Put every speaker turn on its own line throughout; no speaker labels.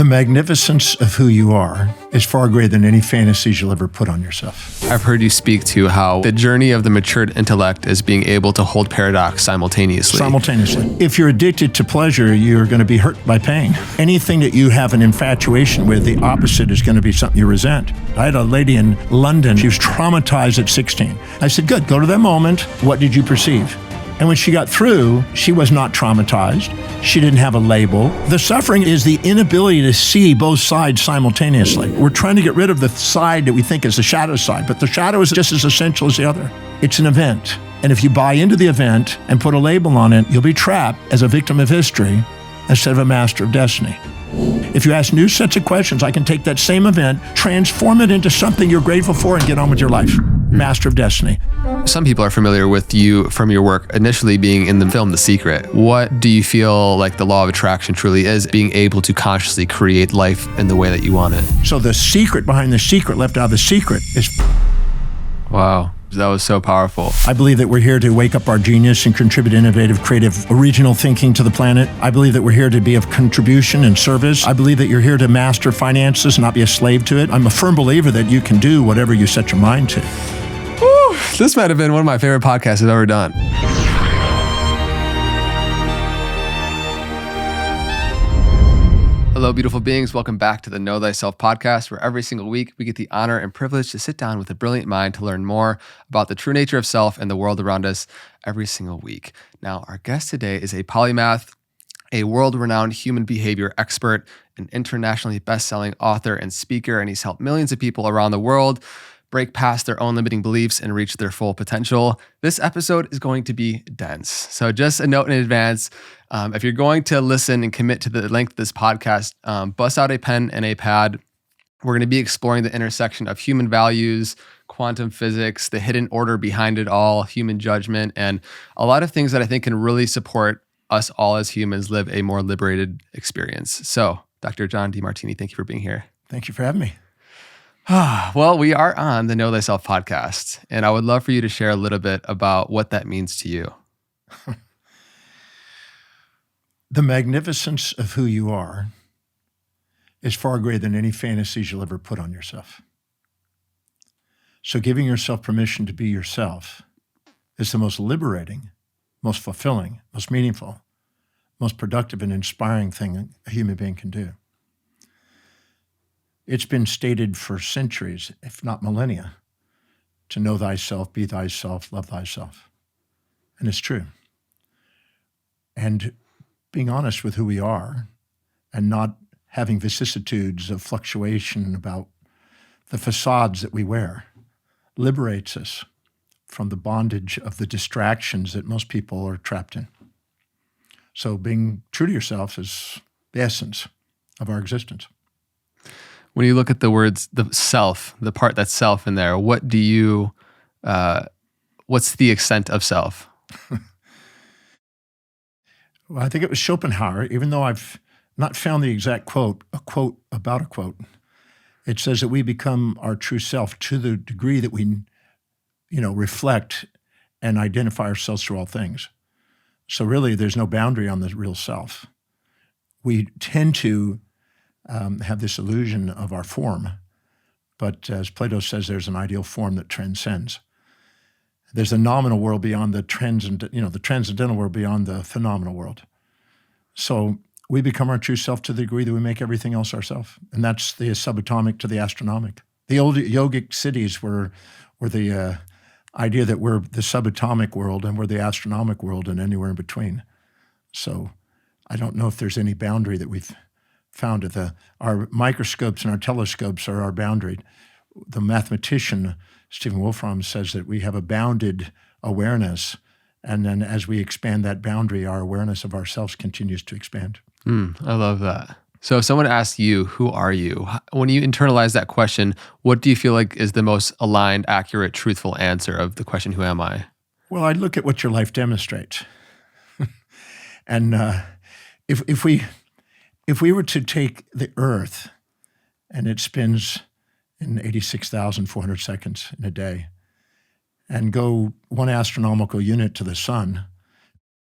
The magnificence of who you are is far greater than any fantasies you'll ever put on yourself.
I've heard you speak to how the journey of the matured intellect is being able to hold paradox simultaneously.
If you're addicted to pleasure, you're going to be hurt by pain. Anything that you have an infatuation with, the opposite is going to be something you resent. I had a lady in London. She was traumatized at 16. I said, good, go to that moment. What did you perceive? And when she got through, she was not traumatized. She didn't have a label. The suffering is the inability to see both sides simultaneously. We're trying to get rid of the side that we think is the shadow side, but the shadow is just as essential as the other. It's an event. And if you buy into the event and put a label on it, you'll be trapped as a victim of history instead of a master of destiny. If you ask new sets of questions, I can take that same event, transform it into something you're grateful for, and get on with your life. Master of destiny.
Some people are familiar with you from your work initially being in the film The Secret. What do you feel like the law of attraction truly is, being able to consciously create life in the way that you want it?
So the secret behind the secret, left out of the secret, is...
Wow. That was so powerful.
I believe that we're here to wake up our genius and contribute innovative, creative, original thinking to the planet. I believe that we're here to be of contribution and service. I believe that you're here to master finances, not be a slave to it. I'm a firm believer that you can do whatever you set your mind to.
Woo, this might have been one of my favorite podcasts I've ever done. Hello, beautiful beings. Welcome back to the Know Thyself podcast, where every single week we get the honor and privilege to sit down with a brilliant mind to learn more about the true nature of self and the world around us every single week. Now, our guest today is a polymath, a world-renowned human behavior expert, an internationally best-selling author and speaker, and he's helped millions of people around the world break past their own limiting beliefs and reach their full potential. This episode is going to be dense. So just a note in advance, if you're going to listen and commit to the length of this podcast, bust out a pen and a pad. We're going to be exploring the intersection of human values, quantum physics, the hidden order behind it all, human judgment, and a lot of things that I think can really support us all as humans live a more liberated experience. So, Dr. John Demartini, thank you for being here.
Thank you for having me.
Well, we are on the Know Thyself podcast, and I would love for you to share a little bit about what that means to you.
The magnificence of who you are is far greater than any fantasies you'll ever put on yourself. So giving yourself permission to be yourself is the most liberating, most fulfilling, most meaningful, most productive and inspiring thing a human being can do. It's been stated for centuries, if not millennia, to know thyself, be thyself, love thyself. And it's true. And being honest with who we are and not having vicissitudes of fluctuation about the facades that we wear liberates us from the bondage of the distractions that most people are trapped in. So being true to yourself is the essence of our existence.
When you look at the words, the self, the part that's self in there, what do you, what's the extent of self?
Well, I think it was Schopenhauer, even though I've not found the exact quote, a quote about a quote. It says that we become our true self to the degree that we, reflect and identify ourselves through all things. So really, there's no boundary on the real self. We tend to have this illusion of our form, but as Plato says, there's an ideal form that transcends. There's a nominal world beyond the the transcendental world beyond the phenomenal world. So we become our true self to the degree that we make everything else ourselves, and that's the subatomic to the astronomic. The old yogic cities were the idea that we're the subatomic world and we're the astronomic world and anywhere in between. So I don't know if there's any boundary that we've found. Our microscopes and our telescopes are our boundary. The mathematician Stephen Wolfram says that we have a bounded awareness, and then as we expand that boundary, our awareness of ourselves continues to expand.
I love that. So if someone asks you, who are you? When you internalize that question, what do you feel like is the most aligned, accurate, truthful answer of the question, who am I?
Well, I look at what your life demonstrates. And if we were to take the Earth, and it spins in 86,400 seconds in a day, and go one astronomical unit to the sun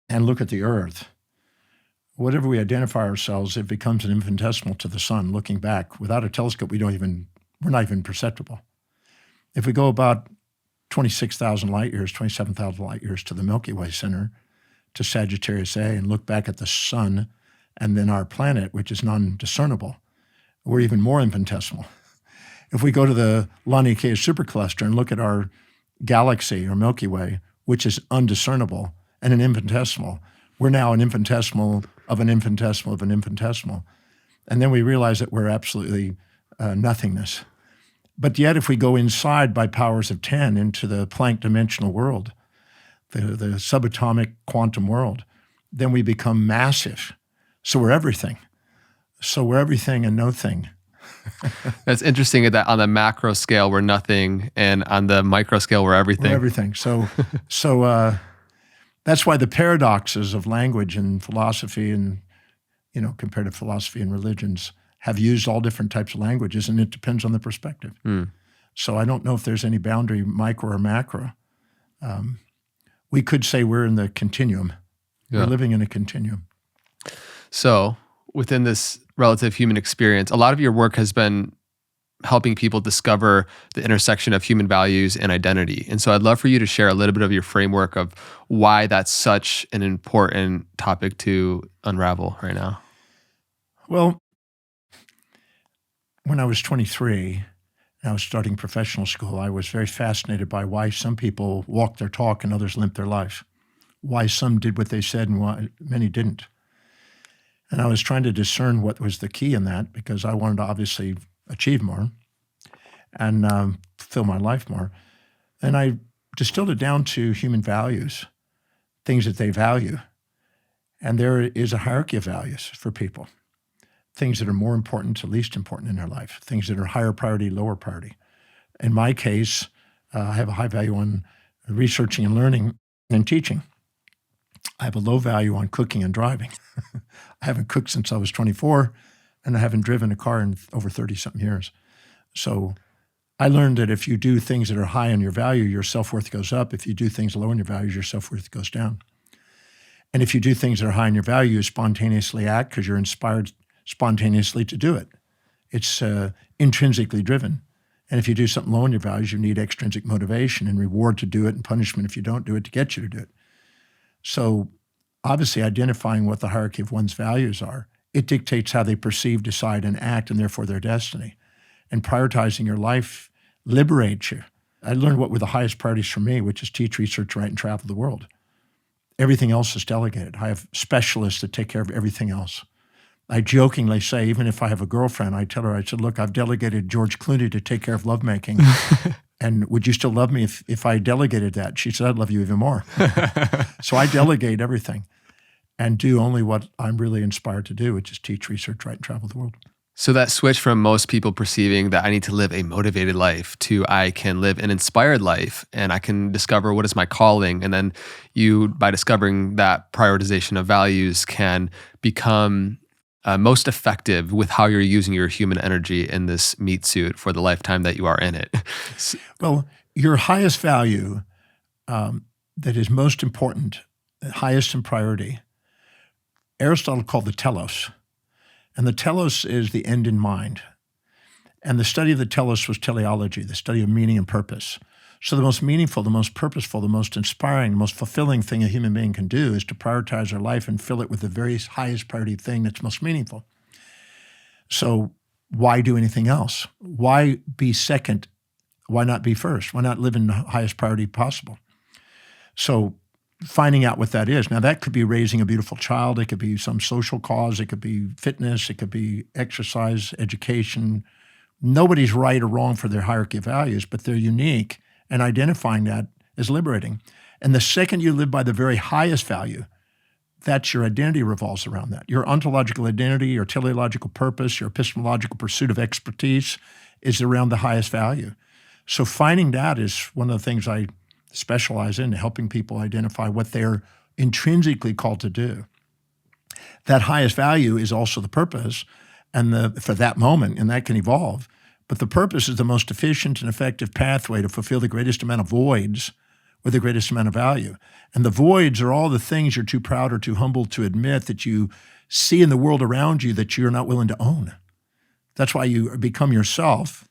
and look at the Earth, whatever we identify ourselves, it becomes an infinitesimal to the sun. Looking back, without a telescope, we're not even perceptible. If we go about 26,000 light years, 27,000 light years to the Milky Way center, to Sagittarius A, and look back at the sun and then our planet, which is non-discernible, we're even more infinitesimal. If we go to the Laniakea supercluster and look at our galaxy or Milky Way, which is undiscernible and an infinitesimal, we're now an infinitesimal of an infinitesimal of an infinitesimal. And then we realize that we're absolutely nothingness. But yet if we go inside by powers of 10 into the Planck dimensional world, the subatomic quantum world, then we become massive. So we're everything. So we're everything and no thing.
That's interesting that on the macro scale, we're nothing, and on the micro scale, we're everything.
We're everything. So that's why the paradoxes of language and philosophy and, comparative philosophy and religions have used all different types of languages, and it depends on the perspective. So I don't know if there's any boundary, micro or macro. We could say we're in the continuum. Yeah. We're living in a continuum.
So within this relative human experience, a lot of your work has been helping people discover the intersection of human values and identity. And so I'd love for you to share a little bit of your framework of why that's such an important topic to unravel right now.
Well, when I was 23, and I was starting professional school, I was very fascinated by why some people walked their talk and others limped their life, why some did what they said and why many didn't. And I was trying to discern what was the key in that, because I wanted to obviously achieve more and fulfill my life more. And I distilled it down to human values, things that they value. And there is a hierarchy of values for people, things that are more important to least important in their life, things that are higher priority, lower priority. In my case, I have a high value on researching and learning and teaching. I have a low value on cooking and driving. I haven't cooked since I was 24, and I haven't driven a car in over 30-something years. So I learned that if you do things that are high in your value, your self-worth goes up. If you do things low in your values, your self-worth goes down. And if you do things that are high in your value, you spontaneously act because you're inspired spontaneously to do it. It's intrinsically driven. And if you do something low in your values, you need extrinsic motivation and reward to do it and punishment if you don't do it to get you to do it. So obviously identifying what the hierarchy of one's values are, it dictates how they perceive, decide, and act, and therefore their destiny. And prioritizing your life liberates you. I learned what were the highest priorities for me, which is teach, research, write, and travel the world. Everything else is delegated. I have specialists that take care of everything else. I jokingly say, even if I have a girlfriend, I tell her, I said, look, I've delegated George Clooney to take care of lovemaking. And would you still love me if I delegated that? She said, I'd love you even more. So I delegate everything and do only what I'm really inspired to do, which is teach, research, write, and travel the world.
So that switch from most people perceiving that I need to live a motivated life to I can live an inspired life and I can discover what is my calling. And then you, by discovering that prioritization of values, can become most effective with how you're using your human energy in this meat suit for the lifetime that you are in it.
Well, your highest value that is most important, highest in priority, Aristotle called the telos. And the telos is the end in mind. And the study of the telos was teleology, the study of meaning and purpose. So the most meaningful, the most purposeful, the most inspiring, the most fulfilling thing a human being can do is to prioritize their life and fill it with the very highest priority thing that's most meaningful. So why do anything else? Why be second? Why not be first? Why not live in the highest priority possible? So finding out what that is. Now that could be raising a beautiful child. It could be some social cause. It could be fitness. It could be exercise, education. Nobody's right or wrong for their hierarchy of values, but they're unique. And identifying that is liberating. And the second you live by the very highest value, that's your identity revolves around that. Your ontological identity, your teleological purpose, your epistemological pursuit of expertise is around the highest value. So finding that is one of the things I specialize in, helping people identify what they're intrinsically called to do. That highest value is also the purpose and for that moment, and that can evolve. But the purpose is the most efficient and effective pathway to fulfill the greatest amount of voids with the greatest amount of value. And the voids are all the things you're too proud or too humble to admit that you see in the world around you that you're not willing to own. That's why you become yourself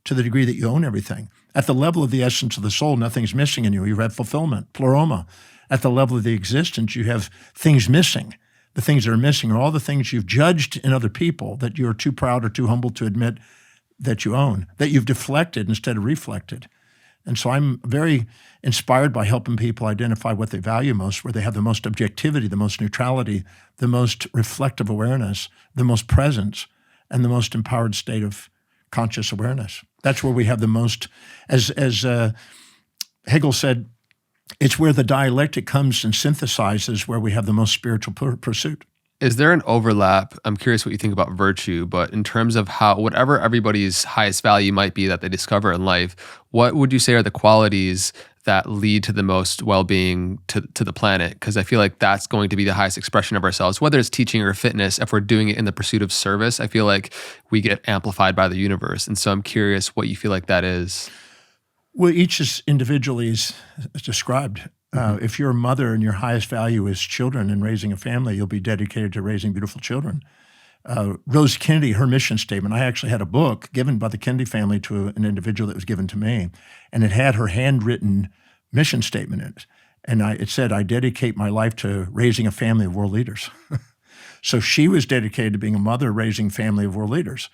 to the degree that you own everything. At the level of the essence of the soul, nothing's missing in you. You have fulfillment, pleroma. At the level of the existence, you have things missing. The things that are missing are all the things you've judged in other people that you're too proud or too humble to admit that you own, that you've deflected instead of reflected. And so I'm very inspired by helping people identify what they value most, where they have the most objectivity, the most neutrality, the most reflective awareness, the most presence, and the most empowered state of conscious awareness. That's where we have the most, as Hegel said, it's where the dialectic comes and synthesizes where we have the most spiritual pursuit.
Is there an overlap? I'm curious what you think about virtue, but in terms of how, whatever everybody's highest value might be that they discover in life, what would you say are the qualities that lead to the most well-being to the planet? Because I feel like that's going to be the highest expression of ourselves, whether it's teaching or fitness. If we're doing it in the pursuit of service, I feel like we get amplified by the universe. And so I'm curious what you feel like that is.
Well, each is individually is described. If you're a mother and your highest value is children and raising a family, you'll be dedicated to raising beautiful children. Rose Kennedy, her mission statement, I actually had a book given by the Kennedy family to an individual that was given to me, and it had her handwritten mission statement in it. And it said, I dedicate my life to raising a family of world leaders. So she was dedicated to being a mother, raising a family of world leaders.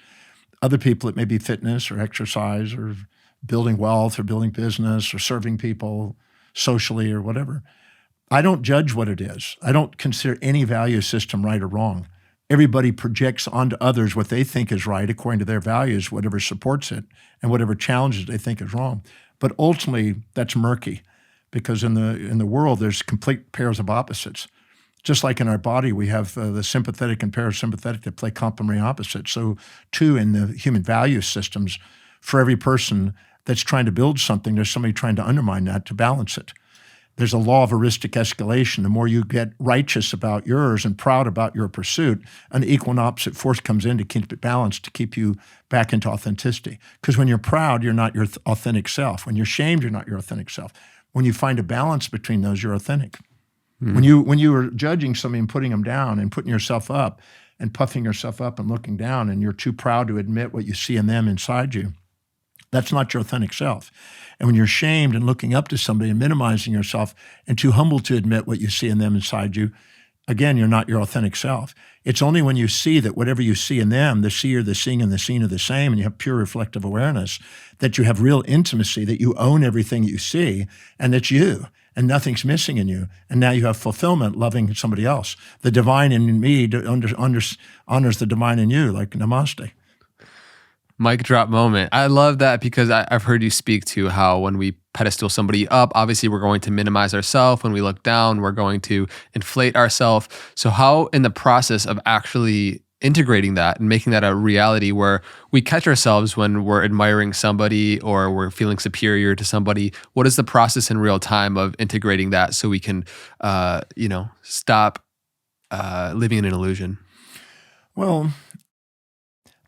Other people, it may be fitness or exercise or building wealth or building business or serving people socially or whatever. I don't judge what it is. I don't consider any value system right or wrong. Everybody projects onto others what they think is right according to their values, whatever supports it, and whatever challenges they think is wrong. But ultimately, that's murky, because in the world, there's complete pairs of opposites. Just like in our body, we have the sympathetic and parasympathetic that play complementary opposites. So too, in the human value systems, for every person that's trying to build something, there's somebody trying to undermine that to balance it. There's a law of heuristic escalation. The more you get righteous about yours and proud about your pursuit, an equal and opposite force comes in to keep it balanced, to keep you back into authenticity. Because when you're proud, you're not your authentic self. When you're shamed, you're not your authentic self. When you find a balance between those, you're authentic. Mm. When you are judging somebody and putting them down and putting yourself up and puffing yourself up and looking down, and you're too proud to admit what you see in them inside you, that's not your authentic self. And when you're shamed and looking up to somebody and minimizing yourself and too humble to admit what you see in them inside you, again, you're not your authentic self. It's only when you see that whatever you see in them, the seer, the seeing, and the seen are the same, and you have pure reflective awareness, that you have real intimacy, that you own everything you see, and that's you, and nothing's missing in you. And now you have fulfillment loving somebody else. The divine in me honors the divine in you, like namaste.
Mic drop moment. I love that, because I've heard you speak to how when we pedestal somebody up, obviously we're going to minimize ourselves. When we look down, we're going to inflate ourselves. So how in the process of actually integrating that and making that a reality where we catch ourselves when we're admiring somebody or we're feeling superior to somebody, what is the process in real time of integrating that so we can, stop living in an illusion?
Well,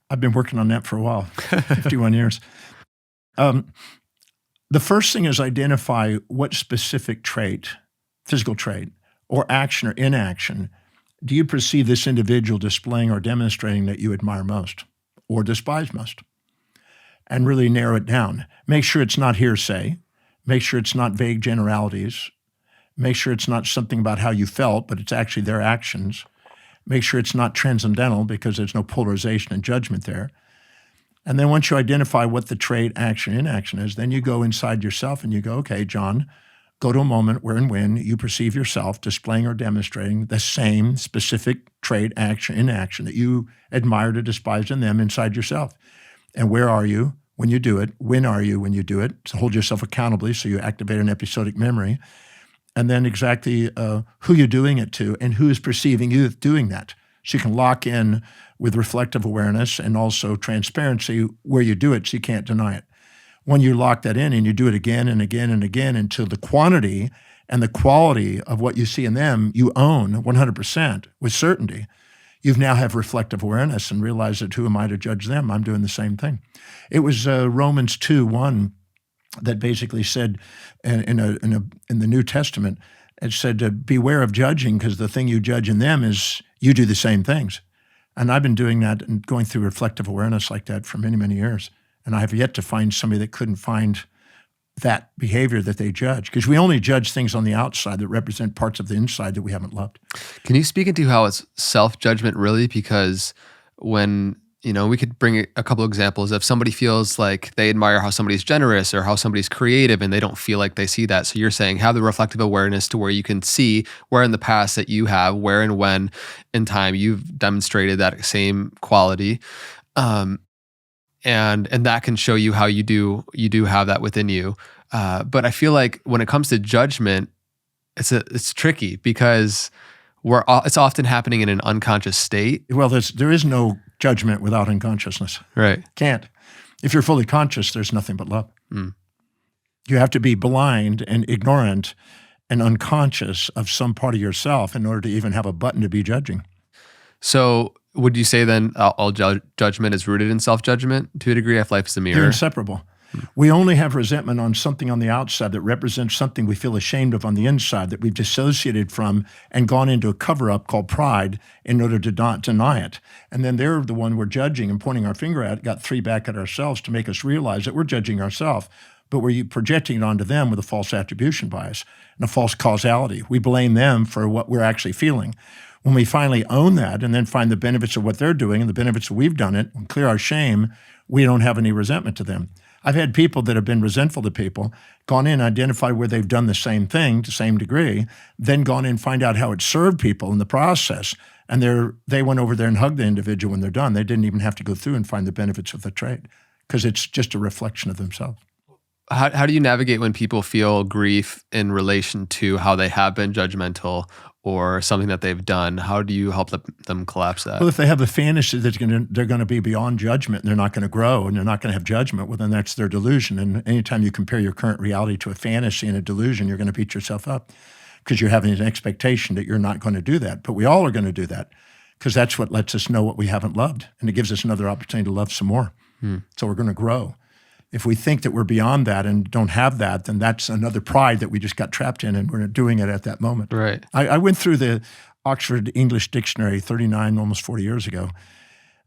I've been working on that for a while, 51 years. The first thing is identify what specific trait, physical trait, or action or inaction do you perceive this individual displaying or demonstrating that you admire most or despise most? And really narrow it down. Make sure it's not hearsay. Make sure it's not vague generalities. Make sure it's not something about how you felt, but it's actually their actions. Make sure it's not transcendental, because there's no polarization and judgment there. And then once you identify what the trait, action, inaction is, then you go inside yourself and you go, okay, John, go to a moment where and when you perceive yourself displaying or demonstrating the same specific trait, action, inaction that you admired or despised in them inside yourself. And where are you when you do it? When are you when you do it? So hold yourself accountably, so you activate an episodic memory. And then exactly who you're doing it to and who is perceiving you doing that. So you can lock in with reflective awareness and also transparency where you do it, so you can't deny it. When you lock that in and you do it again and again and again until the quantity and the quality of what you see in them you own 100% with certainty, you now have reflective awareness and realize that who am I to judge them? I'm doing the same thing. It was Romans 2:1 that basically said in the New Testament, it said to beware of judging because the thing you judge in them is you do the same things. And I've been doing that and going through reflective awareness like that for many, many years. And I have yet to find somebody that couldn't find that behavior that they judge, because we only judge things on the outside that represent parts of the inside that we haven't loved.
Can you speak into how it's self-judgment really? Because when, we could bring a couple examples. If somebody feels like they admire how somebody's generous or how somebody's creative and they don't feel like they see that. So you're saying have the reflective awareness to where you can see where in the past that you have, where and when in time you've demonstrated that same quality. And that can show you how you do have that within you. But I feel like when it comes to judgment, it's tricky because it's often happening in an unconscious state.
Well, there is no judgment without unconsciousness.
Right.
Can't. If you're fully conscious, there's nothing but love.
Mm.
You have to be blind and ignorant and unconscious of some part of yourself in order to even have a button to be judging.
So would you say then all judgment is rooted in self-judgment to a degree? If life is a mirror?
They're inseparable. We only have resentment on something on the outside that represents something we feel ashamed of on the inside that we've dissociated from and gone into a cover-up called pride in order to not deny it. And then they're the one we're judging and pointing our finger at, got three back at ourselves to make us realize that we're judging ourselves, but we're projecting it onto them with a false attribution bias and a false causality. We blame them for what we're actually feeling. When we finally own that and then find the benefits of what they're doing and the benefits that we've done it and clear our shame, we don't have any resentment to them. I've had people that have been resentful to people, gone in, identified where they've done the same thing to the same degree, then gone in and find out how it served people in the process. And they went over there and hugged the individual when they're done. They didn't even have to go through and find the benefits of the trait because it's just a reflection of themselves.
How do you navigate when people feel grief in relation to how they have been judgmental or something that they've done? How do you help them collapse that?
Well, if they have a fantasy that they're going to be beyond judgment and they're not going to grow and they're not going to have judgment, well, then that's their delusion. And anytime you compare your current reality to a fantasy and a delusion, you're going to beat yourself up because you're having an expectation that you're not going to do that. But we all are going to do that because that's what lets us know what we haven't loved. And it gives us another opportunity to love some more. So we're going to grow. If we think that we're beyond that and don't have that, then that's another pride that we just got trapped in and we're not doing it at that moment.
Right.
I went through the Oxford English Dictionary 39, almost 40 years ago,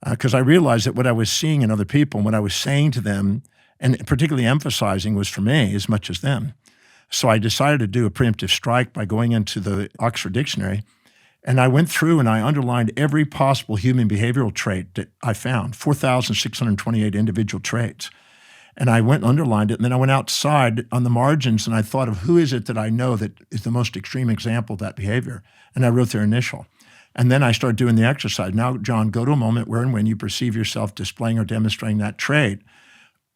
because I realized that what I was seeing in other people and what I was saying to them, and particularly emphasizing, was for me as much as them. So I decided to do a preemptive strike by going into the Oxford Dictionary, and I went through and I underlined every possible human behavioral trait that I found, 4,628 individual traits. And I went and underlined it, and then I went outside on the margins and I thought of who is it that I know that is the most extreme example of that behavior. And I wrote their initial. And then I started doing the exercise. Now, John, go to a moment where and when you perceive yourself displaying or demonstrating that trait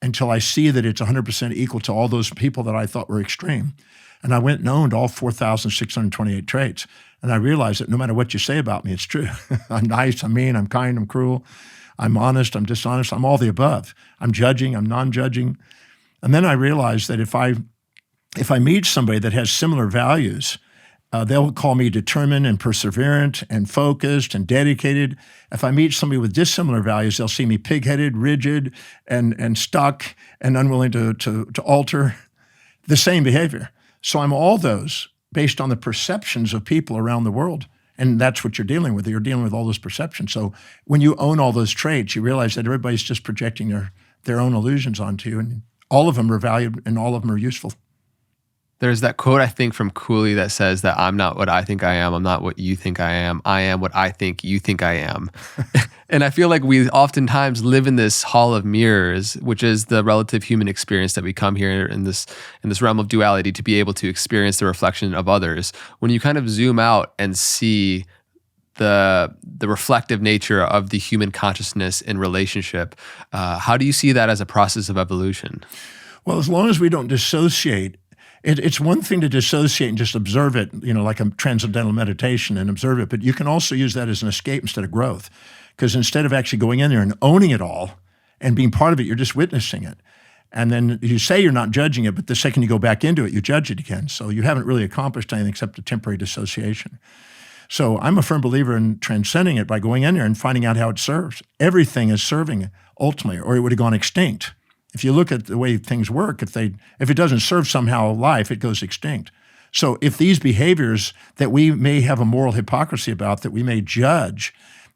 until I see that it's 100% equal to all those people that I thought were extreme. And I went and owned all 4,628 traits. And I realized that no matter what you say about me, it's true. I'm nice, I'm mean, I'm kind, I'm cruel. I'm honest, I'm dishonest, I'm all the above. I'm judging, I'm non-judging. And then I realized that if I meet somebody that has similar values, they'll call me determined and perseverant and focused and dedicated. If I meet somebody with dissimilar values, they'll see me pig-headed, rigid, and stuck and unwilling to alter the same behavior. So I'm all those based on the perceptions of people around the world. And that's what you're dealing with. You're dealing with all those perceptions. So when you own all those traits, you realize that everybody's just projecting their own illusions onto you. And all of them are valued and all of them are useful.
There's that quote, I think, from Cooley that says that I'm not what I think I am. I'm not what you think I am. I am what I think you think I am. And I feel like we oftentimes live in this hall of mirrors, which is the relative human experience that we come here in this realm of duality to be able to experience the reflection of others. When you kind of zoom out and see the reflective nature of the human consciousness in relationship, how do you see that as a process of evolution?
Well, as long as we don't dissociate, it's one thing to dissociate and just observe it, like a transcendental meditation and observe it, but you can also use that as an escape instead of growth. Because instead of actually going in there and owning it all and being part of it, you're just witnessing it. And then you say you're not judging it, but the second you go back into it, you judge it again. So you haven't really accomplished anything except a temporary dissociation. So I'm a firm believer in transcending it by going in there and finding out how it serves. Everything is serving ultimately, or it would have gone extinct. If you look at the way things work, if it doesn't serve somehow life, it goes extinct. So if these behaviors that we may have a moral hypocrisy about, that we may judge,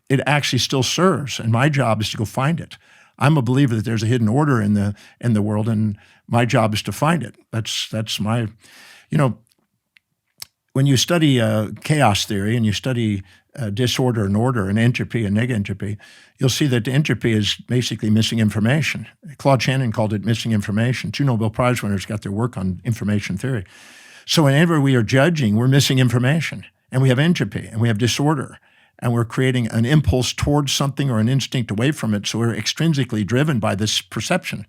it actually still serves. And my job is to go find it. I'm a believer that there's a hidden order in the world, and my job is to find it. That's my, when you study chaos theory and you study disorder and order and entropy and neg-entropy, you'll see that the entropy is basically missing information. Claude Shannon called it missing information. 2 Nobel Prize winners got their work on information theory. So whenever we are judging, we're missing information, and we have entropy, and we have disorder, and we're creating an impulse towards something or an instinct away from it, so we're extrinsically driven by this perception.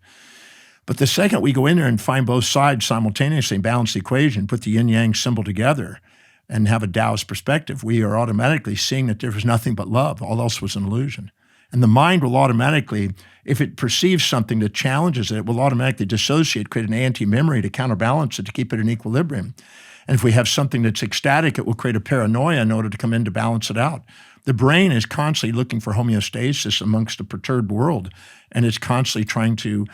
But the second we go in there and find both sides simultaneously and balance the equation, put the yin-yang symbol together, and have a Taoist perspective, we are automatically seeing that there was nothing but love. All else was an illusion. And the mind will automatically, if it perceives something that challenges it will automatically dissociate, create an anti-memory to counterbalance it, to keep it in equilibrium. And if we have something that's ecstatic, it will create a paranoia in order to come in to balance it out. The brain is constantly looking for homeostasis amongst a perturbed world, and it's constantly trying to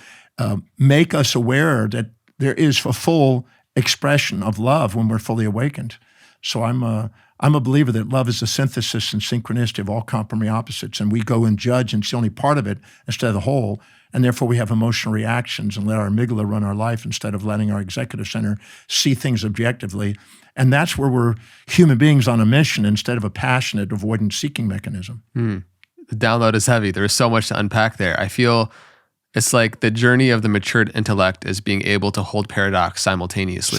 make us aware that there is a full expression of love when we're fully awakened. So I'm a believer that love is the synthesis and synchronicity of all complementary opposites, and we go and judge and see only part of it instead of the whole, and therefore we have emotional reactions and let our amygdala run our life instead of letting our executive center see things objectively. And that's where we're human beings on a mission instead of a passionate avoidance-seeking mechanism.
The download is heavy. There's so much to unpack there. I feel it's like the journey of the matured intellect is being able to hold paradox simultaneously.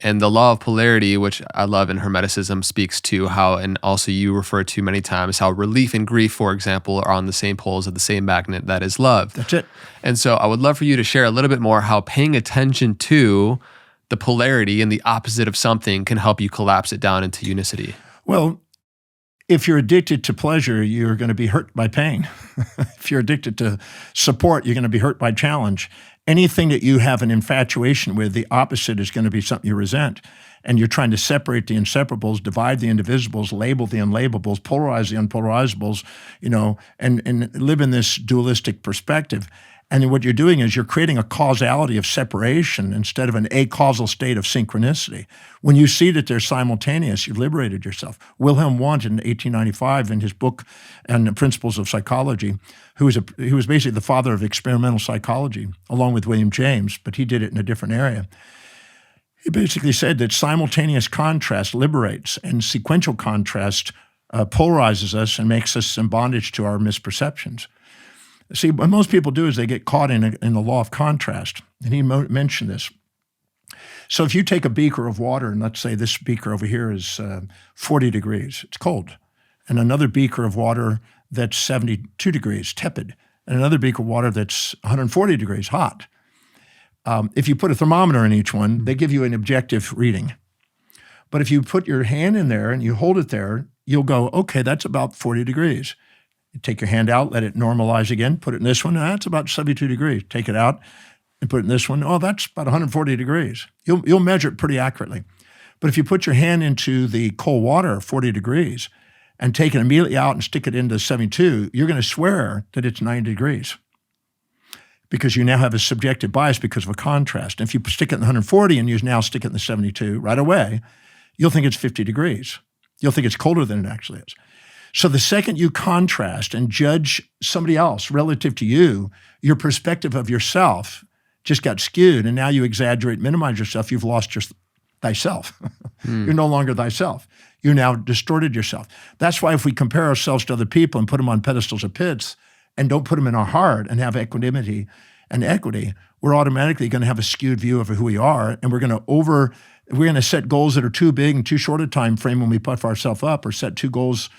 And the law of polarity, which I love in Hermeticism, speaks to how, and also you refer to many times, how relief and grief, for example, are on the same poles of the same magnet that is love.
That's it.
And so I would love for you to share a little bit more how paying attention to the polarity and the opposite of something can help you collapse it down into unicity.
Well, if you're addicted to pleasure, you're going to be hurt by pain. If you're addicted to support, you're going to be hurt by challenge. Anything that you have an infatuation with, the opposite is going to be something you resent. And you're trying to separate the inseparables, divide the indivisibles, label the unlabellables, polarize the unpolarizables, and live in this dualistic perspective. And what you're doing is you're creating a causality of separation instead of an acausal state of synchronicity. When you see that they're simultaneous, you've liberated yourself. Wilhelm Wundt in 1895, in his book on the Principles of Psychology, who was basically the father of experimental psychology, along with William James, but he did it in a different area. He basically said that simultaneous contrast liberates, and sequential contrast polarizes us and makes us in bondage to our misperceptions. See, what most people do is they get caught in the law of contrast, and he mentioned this. So if you take a beaker of water, and let's say this beaker over here is 40 degrees, it's cold, and another beaker of water that's 72 degrees, tepid, and another beaker of water that's 140 degrees, hot. If you put a thermometer in each one, they give you an objective reading. But if you put your hand in there and you hold it there, you'll go, okay, that's about 40 degrees. You take your hand out, let it normalize again, put it in this one, that's about 72 degrees. Take it out and put it in this one, that's about 140 degrees. You'll measure it pretty accurately. But if you put your hand into the cold water, 40 degrees, and take it immediately out and stick it into 72, you're going to swear that it's 90 degrees because you now have a subjective bias because of a contrast. And if you stick it in the 140 and you now stick it in the 72 right away, you'll think it's 50 degrees. You'll think it's colder than it actually is. So the second you contrast and judge somebody else relative to you, your perspective of yourself just got skewed, and now you exaggerate, minimize yourself. You've lost thyself. You're no longer thyself. You now distorted yourself. That's why if we compare ourselves to other people and put them on pedestals of pits and don't put them in our heart and have equanimity and equity, we're automatically going to have a skewed view of who we are, and we're going to set goals that are too big and too short a time frame when we puff ourselves up, or set goals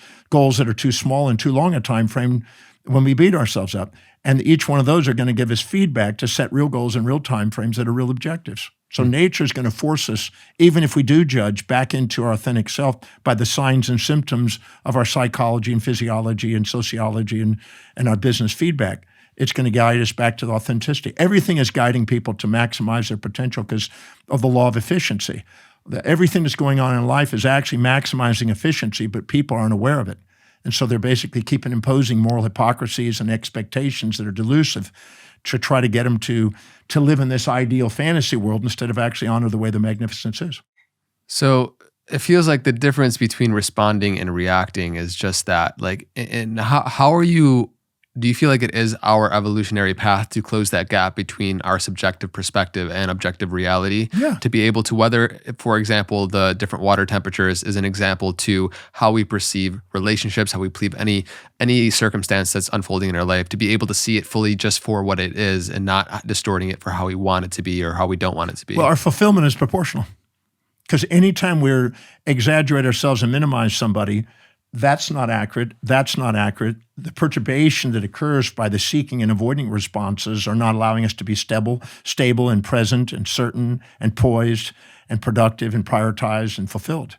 that are too small and too long a time frame when we beat ourselves up. And each one of those are going to give us feedback to set real goals and real time frames that are real objectives. So nature is going to force us, even if we do judge, back into our authentic self by the signs and symptoms of our psychology and physiology and sociology and our business feedback. It's going to guide us back to the authenticity. Everything is guiding people to maximize their potential because of the law of efficiency. Everything that's going on in life is actually maximizing efficiency, but people aren't aware of it. And so they're basically keeping imposing moral hypocrisies and expectations that are delusive to try to get them to live in this ideal fantasy world instead of actually honor the way the magnificence is.
So it feels like the difference between responding and reacting is just that. Like, and how are you? Do you feel like it is our evolutionary path to close that gap between our subjective perspective and objective reality?
Yeah.
To be able to, whether, for example, the different water temperatures is an example to how we perceive relationships, how we perceive any circumstance that's unfolding in our life, to be able to see it fully just for what it is and not distorting it for how we want it to be or how we don't want it to be.
Well, our fulfillment is proportional. Because anytime we're exaggerate ourselves and minimize somebody, that's not accurate. That's not accurate. The perturbation that occurs by the seeking and avoiding responses are not allowing us to be stable and present and certain and poised and productive and prioritized and fulfilled.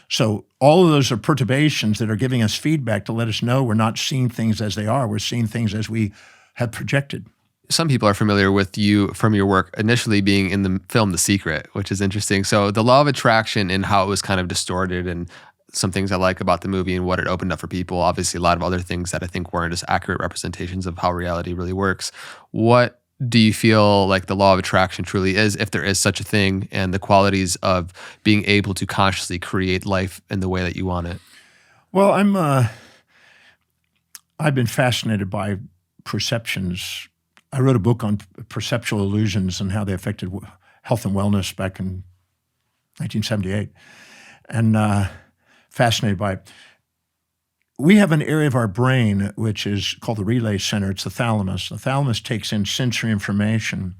So all of those are perturbations that are giving us feedback to let us know we're not seeing things as they are. We're seeing things as we have projected.
Some people are familiar with you from your work initially being in the film The Secret, which is interesting. So the law of attraction and how it was kind of distorted, and some things I like about the movie and what it opened up for people. Obviously, a lot of other things that I think weren't just accurate representations of how reality really works. What do you feel like the law of attraction truly is, if there is such a thing, and the qualities of being able to consciously create life in the way that you want it?
Well, I've been fascinated by perceptions. I wrote a book on perceptual illusions and how they affected health and wellness back in 1978. And fascinated by it. We have an area of our brain which is called the relay center. It's the thalamus. The thalamus takes in sensory information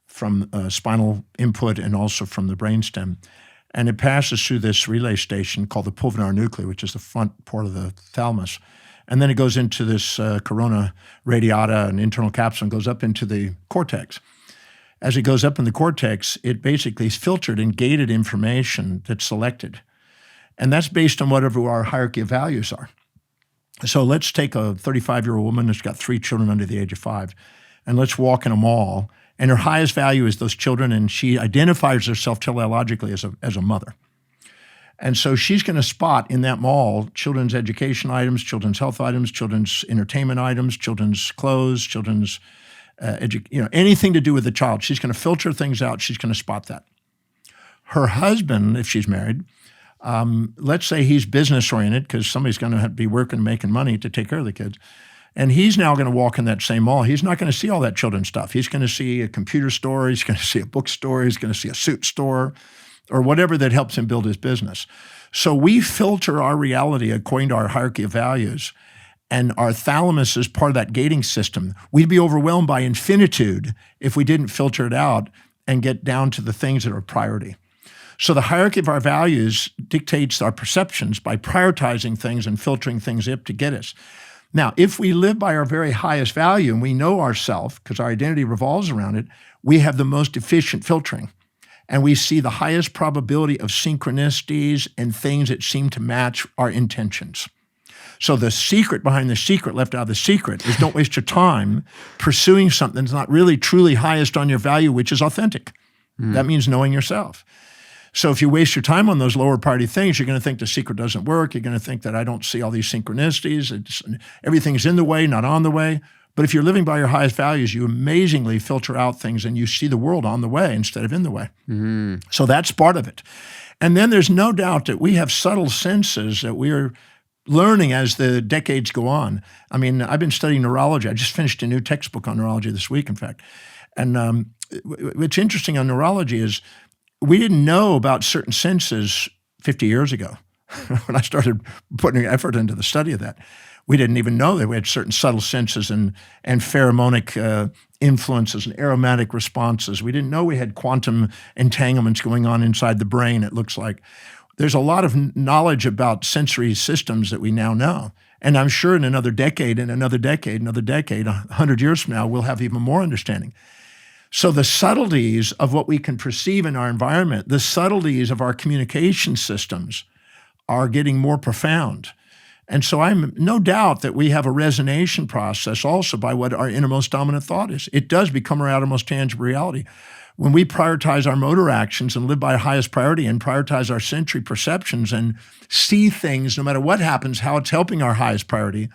from spinal input and also from the brainstem. And it passes through this relay station called the pulvinar nuclei, which is the front part of the thalamus. And then it goes into this corona radiata, an internal capsule, and goes up into the cortex. As it goes up in the cortex, it basically is filtered and gated information that's selected. And that's based on whatever our hierarchy of values are. So let's take a 35-year-old woman that's got 3 children under the age of 5, and let's walk in a mall, and her highest value is those children, and she identifies herself teleologically as a mother. And so she's going to spot in that mall children's education items, children's health items, children's entertainment items, children's clothes, children's anything to do with the child. She's going to filter things out. She's going to spot that. Her husband, if she's married, let's say he's business-oriented because somebody's going to be working, making money to take care of the kids. And he's now going to walk in that same mall. He's not going to see all that children's stuff. He's going to see a computer store. He's going to see a bookstore. He's going to see a suit store or whatever that helps him build his business. So we filter our reality according to our hierarchy of values. And our thalamus is part of that gating system. We'd be overwhelmed by infinitude if we didn't filter it out and get down to the things that are priority. So the hierarchy of our values dictates our perceptions by prioritizing things and filtering things up to get us. Now, if we live by our very highest value and we know ourself, because our identity revolves around it, we have the most efficient filtering. And we see the highest probability of synchronicities and things that seem to match our intentions. So the secret behind the secret, left out of the secret, is don't waste your time pursuing something that's not really truly highest on your value, which is authentic. That means knowing yourself. So if you waste your time on those lower priority things, you're going to think the secret doesn't work. You're going to think that I don't see all these synchronicities. Everything's in the way, not on the way. But if you're living by your highest values, you amazingly filter out things and you see the world on the way instead of in the way. So that's part of it. And then there's no doubt that we have subtle senses that we're learning as the decades go on. I mean, I've been studying neurology. I just finished a new textbook on neurology this week, in fact. And what's interesting on neurology is we didn't know about certain senses 50 years ago when I started putting effort into the study of that. We didn't even know that we had certain subtle senses and pheromonic influences and aromatic responses. We didn't know we had quantum entanglements going on inside the brain, it looks like. There's a lot of knowledge about sensory systems that we now know. And I'm sure in another decade, 100 years from now, we'll have even more understanding. So the subtleties of what we can perceive in our environment, the subtleties of our communication systems are getting more profound. And so I'm no doubt that we have a resonation process also by what our innermost dominant thought is. It does become our outermost tangible reality. When we prioritize our motor actions and live by highest priority and prioritize our sensory perceptions and see things, no matter what happens, how it's helping our highest priority,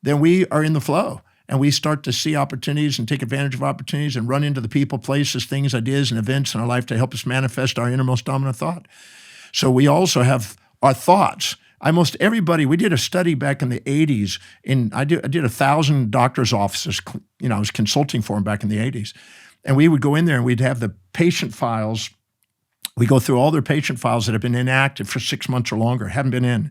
then we are in the flow. and we start to see opportunities and take advantage of opportunities and run into the people, places, things, ideas, and events in our life to help us manifest our innermost dominant thought. So we also have our thoughts. Almost everybody, we did a study back in the 80s. I did 1,000 doctors' offices. I was consulting for them back in the 80s. And we would go in there and we'd have the patient files. We go through all their patient files that have been inactive for 6 months or longer, haven't been in.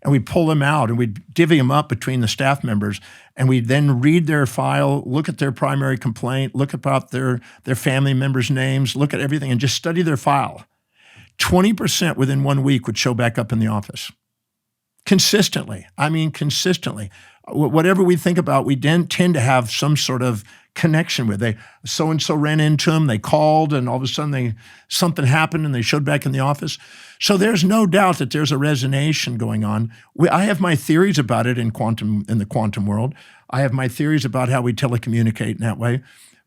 And we'd pull them out and we'd divvy them up between the staff members. And we'd then read their file, look at their primary complaint, look about their family members' names, look at everything, and just study their file. 20% within 1 week would show back up in the office. Consistently. Consistently. Whatever we think about, we then tend to have some sort of connection with. So-and-so ran into them, they called, and all of a sudden something happened and they showed back in the office. So there's no doubt that there's a resonation going on. I have my theories about it in the quantum world. I have my theories about how we telecommunicate in that way,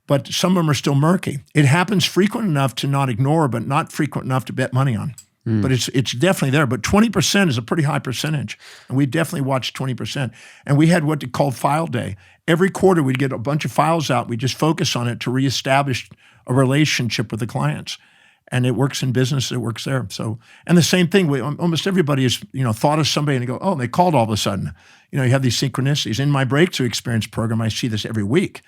but some of them are still murky. It happens frequent enough to not ignore, but not frequent enough to bet money on. But it's definitely there. But 20% is a pretty high percentage. And we definitely watched 20%. And we had what they called file day. Every quarter we'd get a bunch of files out. We just focus on it to reestablish a relationship with the clients. And it works in business, it works there. So, and the same thing, almost everybody has thought of somebody and they go, oh, they called all of a sudden. You have these synchronicities. In my breakthrough experience program, I see this every week.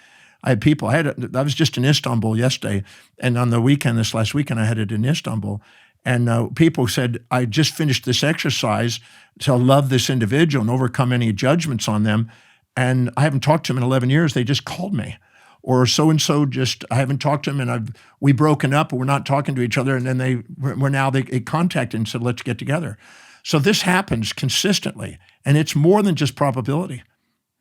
I had people, I was just in Istanbul yesterday, and on the weekend, this last weekend, I had it in Istanbul. And people said, I just finished this exercise to love this individual and overcome any judgments on them. And I haven't talked to them in 11 years. They just called me. Or so-and-so I haven't talked to them and we broken up, but we're not talking to each other. And then they contacted and said, let's get together. So this happens consistently. And it's more than just probability.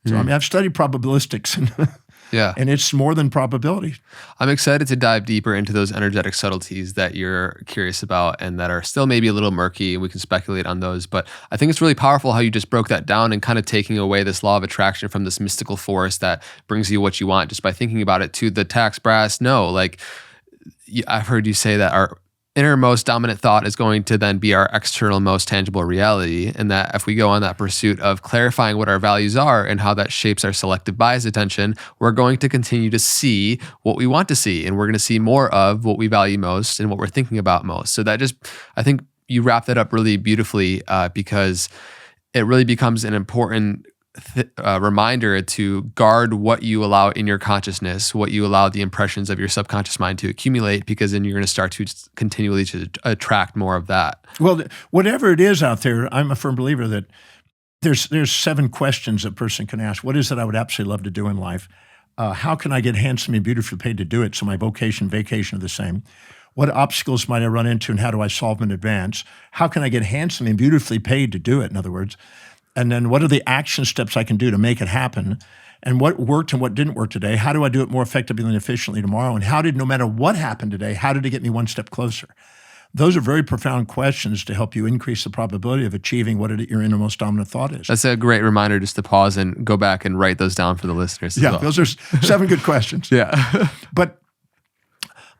So I've studied probabilistics and and it's more than probability.
I'm excited to dive deeper into those energetic subtleties that you're curious about and that are still maybe a little murky, and we can speculate on those. But I think it's really powerful how you just broke that down and kind of taking away this law of attraction from this mystical force that brings you what you want just by thinking about it to the tax brass. No, like I've heard you say that our innermost dominant thought is going to then be our external most tangible reality, and that if we go on that pursuit of clarifying what our values are and how that shapes our selective bias attention, we're going to continue to see what we want to see, and we're going to see more of what we value most and what we're thinking about most. So that I think you wrap that up really beautifully because it really becomes an important reminder to guard what you allow in your consciousness, what you allow the impressions of your subconscious mind to accumulate, because then you're going to start to continually to attract more of that.
Well, whatever it is out there, I'm a firm believer that there's 7 questions a person can ask. What is it I would absolutely love to do in life? How can I get handsome and beautifully paid to do it so my vocation, vacation are the same? What obstacles might I run into and how do I solve them in advance? How can I get handsome and beautifully paid to do it, in other words? And then what are the action steps I can do to make it happen? And what worked and what didn't work today? How do I do it more effectively and efficiently tomorrow? And no matter what happened today, how did it get me one step closer? Those are very profound questions to help you increase the probability of achieving what your innermost dominant thought is.
That's a great reminder just to pause and go back and write those down for the listeners as well.
Those are 7 good questions.
Yeah.
But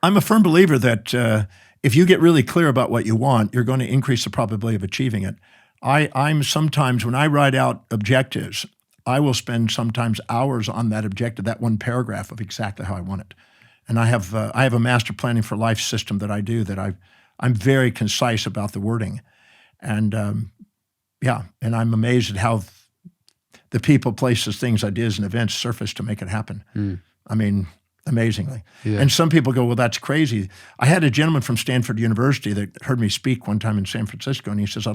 I'm a firm believer that if you get really clear about what you want, you're going to increase the probability of achieving it. I'm sometimes, when I write out objectives, I will spend sometimes hours on that objective, that one paragraph of exactly how I want it. And I have a master planning for life system that I do that I'm very concise about the wording. And and I'm amazed at how the people, places, things, ideas, and events surface to make it happen. Amazingly. Yeah. And some people go, well, that's crazy. I had a gentleman from Stanford University that heard me speak one time in San Francisco, and he says,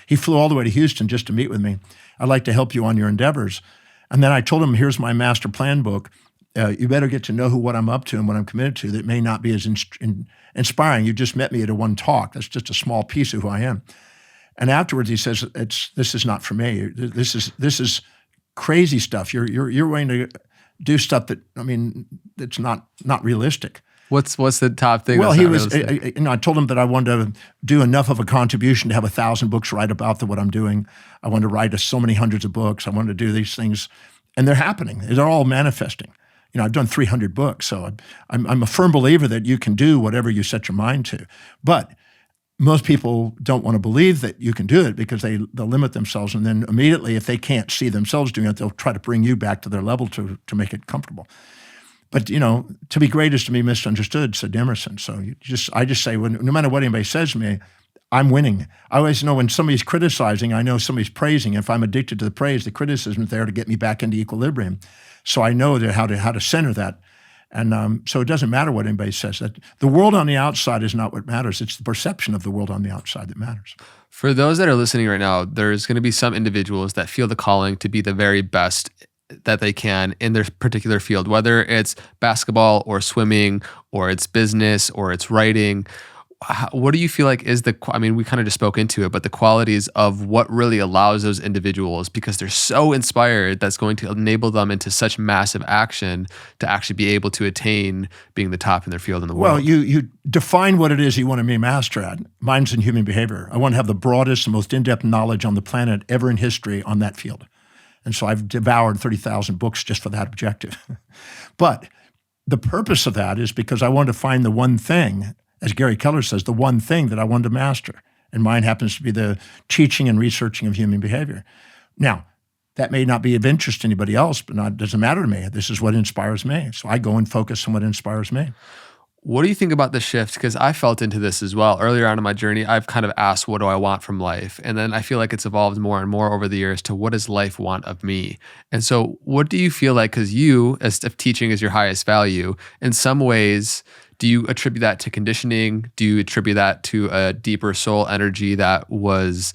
he flew all the way to Houston just to meet with me. I'd like to help you on your endeavors. And then I told him, here's my master plan book. You better get to know what I'm up to and what I'm committed to. That may not be as inspiring. You just met me at a one talk. That's just a small piece of who I am. And afterwards he says, this is not for me. This is crazy stuff. You're willing to do stuff that's not realistic.
What's the top thing?
Well, I told him that I wanted to do enough of a contribution to have 1,000 books write about what I'm doing. I wanted to write so many hundreds of books. I wanted to do these things, and they're happening. They're all manifesting. I've done 300 books, so I'm a firm believer that you can do whatever you set your mind to. But most people don't want to believe that you can do it because they'll limit themselves. And then immediately, if they can't see themselves doing it, they'll try to bring you back to their level to make it comfortable. But, to be great is to be misunderstood, said Emerson. So I just say, no matter what anybody says to me, I'm winning. I always know when somebody's criticizing, I know somebody's praising. If I'm addicted to the praise, the criticism is there to get me back into equilibrium. So I know how to center that. And so it doesn't matter what anybody says. That the world on the outside is not what matters. It's the perception of the world on the outside that matters.
For those that are listening right now, there's going to be some individuals that feel the calling to be the very best that they can in their particular field, whether it's basketball or swimming or it's business or it's writing. What do you feel like is we kind of just spoke into it, but the qualities of what really allows those individuals, because they're so inspired, that's going to enable them into such massive action to actually be able to attain being the top in their field in the world?
Well, you define what it is you want to be a master at. Mine's in human behavior. I want to have the broadest and most in-depth knowledge on the planet ever in history on that field. And so I've devoured 30,000 books just for that objective. But the purpose of that is because I wanted to find the one thing, as Gary Keller says, the one thing that I wanted to master. And mine happens to be the teaching and researching of human behavior. Now, that may not be of interest to anybody else, but it doesn't matter to me. This is what inspires me. So I go and focus on what inspires me.
What do you think about the shift? Because I felt into this as well. Earlier on in my journey, I've kind of asked, what do I want from life? And then I feel like it's evolved more and more over the years to what does life want of me? And so what do you feel like, because you, as if teaching is your highest value, in some ways, do you attribute that to conditioning? Do you attribute that to a deeper soul energy that was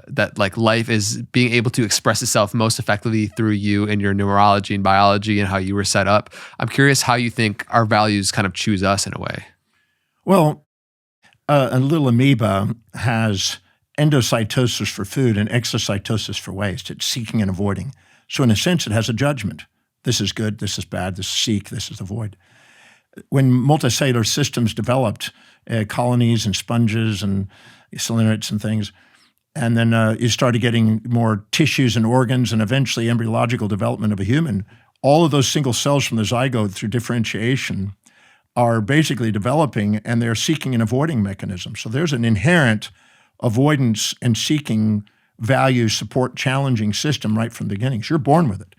that like life is being able to express itself most effectively through you and your neurology and biology and how you were set up? I'm curious how you think our values kind of choose us in a way.
Well, a little amoeba has endocytosis for food and exocytosis for waste. It's seeking and avoiding. So in a sense, it has a judgment. This is good, this is bad, this is seek, this is avoid. When multicellular systems developed, colonies and sponges and selenites and things, and then you started getting more tissues and organs and eventually embryological development of a human, all of those single cells from the zygote through differentiation are basically developing, and they're seeking and avoiding mechanisms. So there's an inherent avoidance and seeking value, support, challenging system right from the beginning. So you're born with it.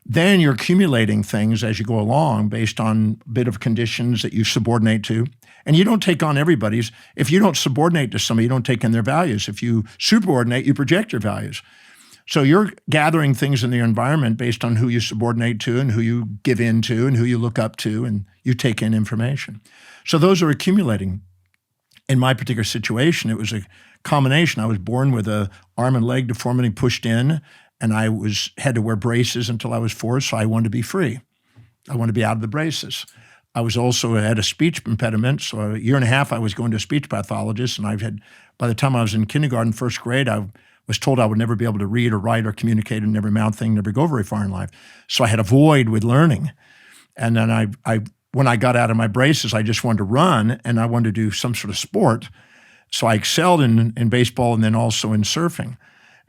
Then you're accumulating things as you go along based on a bit of conditions that you subordinate to. And you don't take on everybody's. If you don't subordinate to somebody, you don't take in their values. If you subordinate, you project your values. So you're gathering things in the environment based on who you subordinate to and who you give in to and who you look up to, and you take in information. So those are accumulating. In my particular situation, it was a combination. I was born with an arm and leg deformity pushed in, and I had to wear braces until I was 4, so I wanted to be free. I wanted to be out of the braces. I was also had a speech impediment, so a year and a half I was going to a speech pathologist, and by the time I was in kindergarten, first grade, I was told I would never be able to read or write or communicate and never amount thing, never go very far in life. So I had a void with learning. And then when I got out of my braces, I just wanted to run, and I wanted to do some sort of sport. So I excelled in baseball and then also in surfing.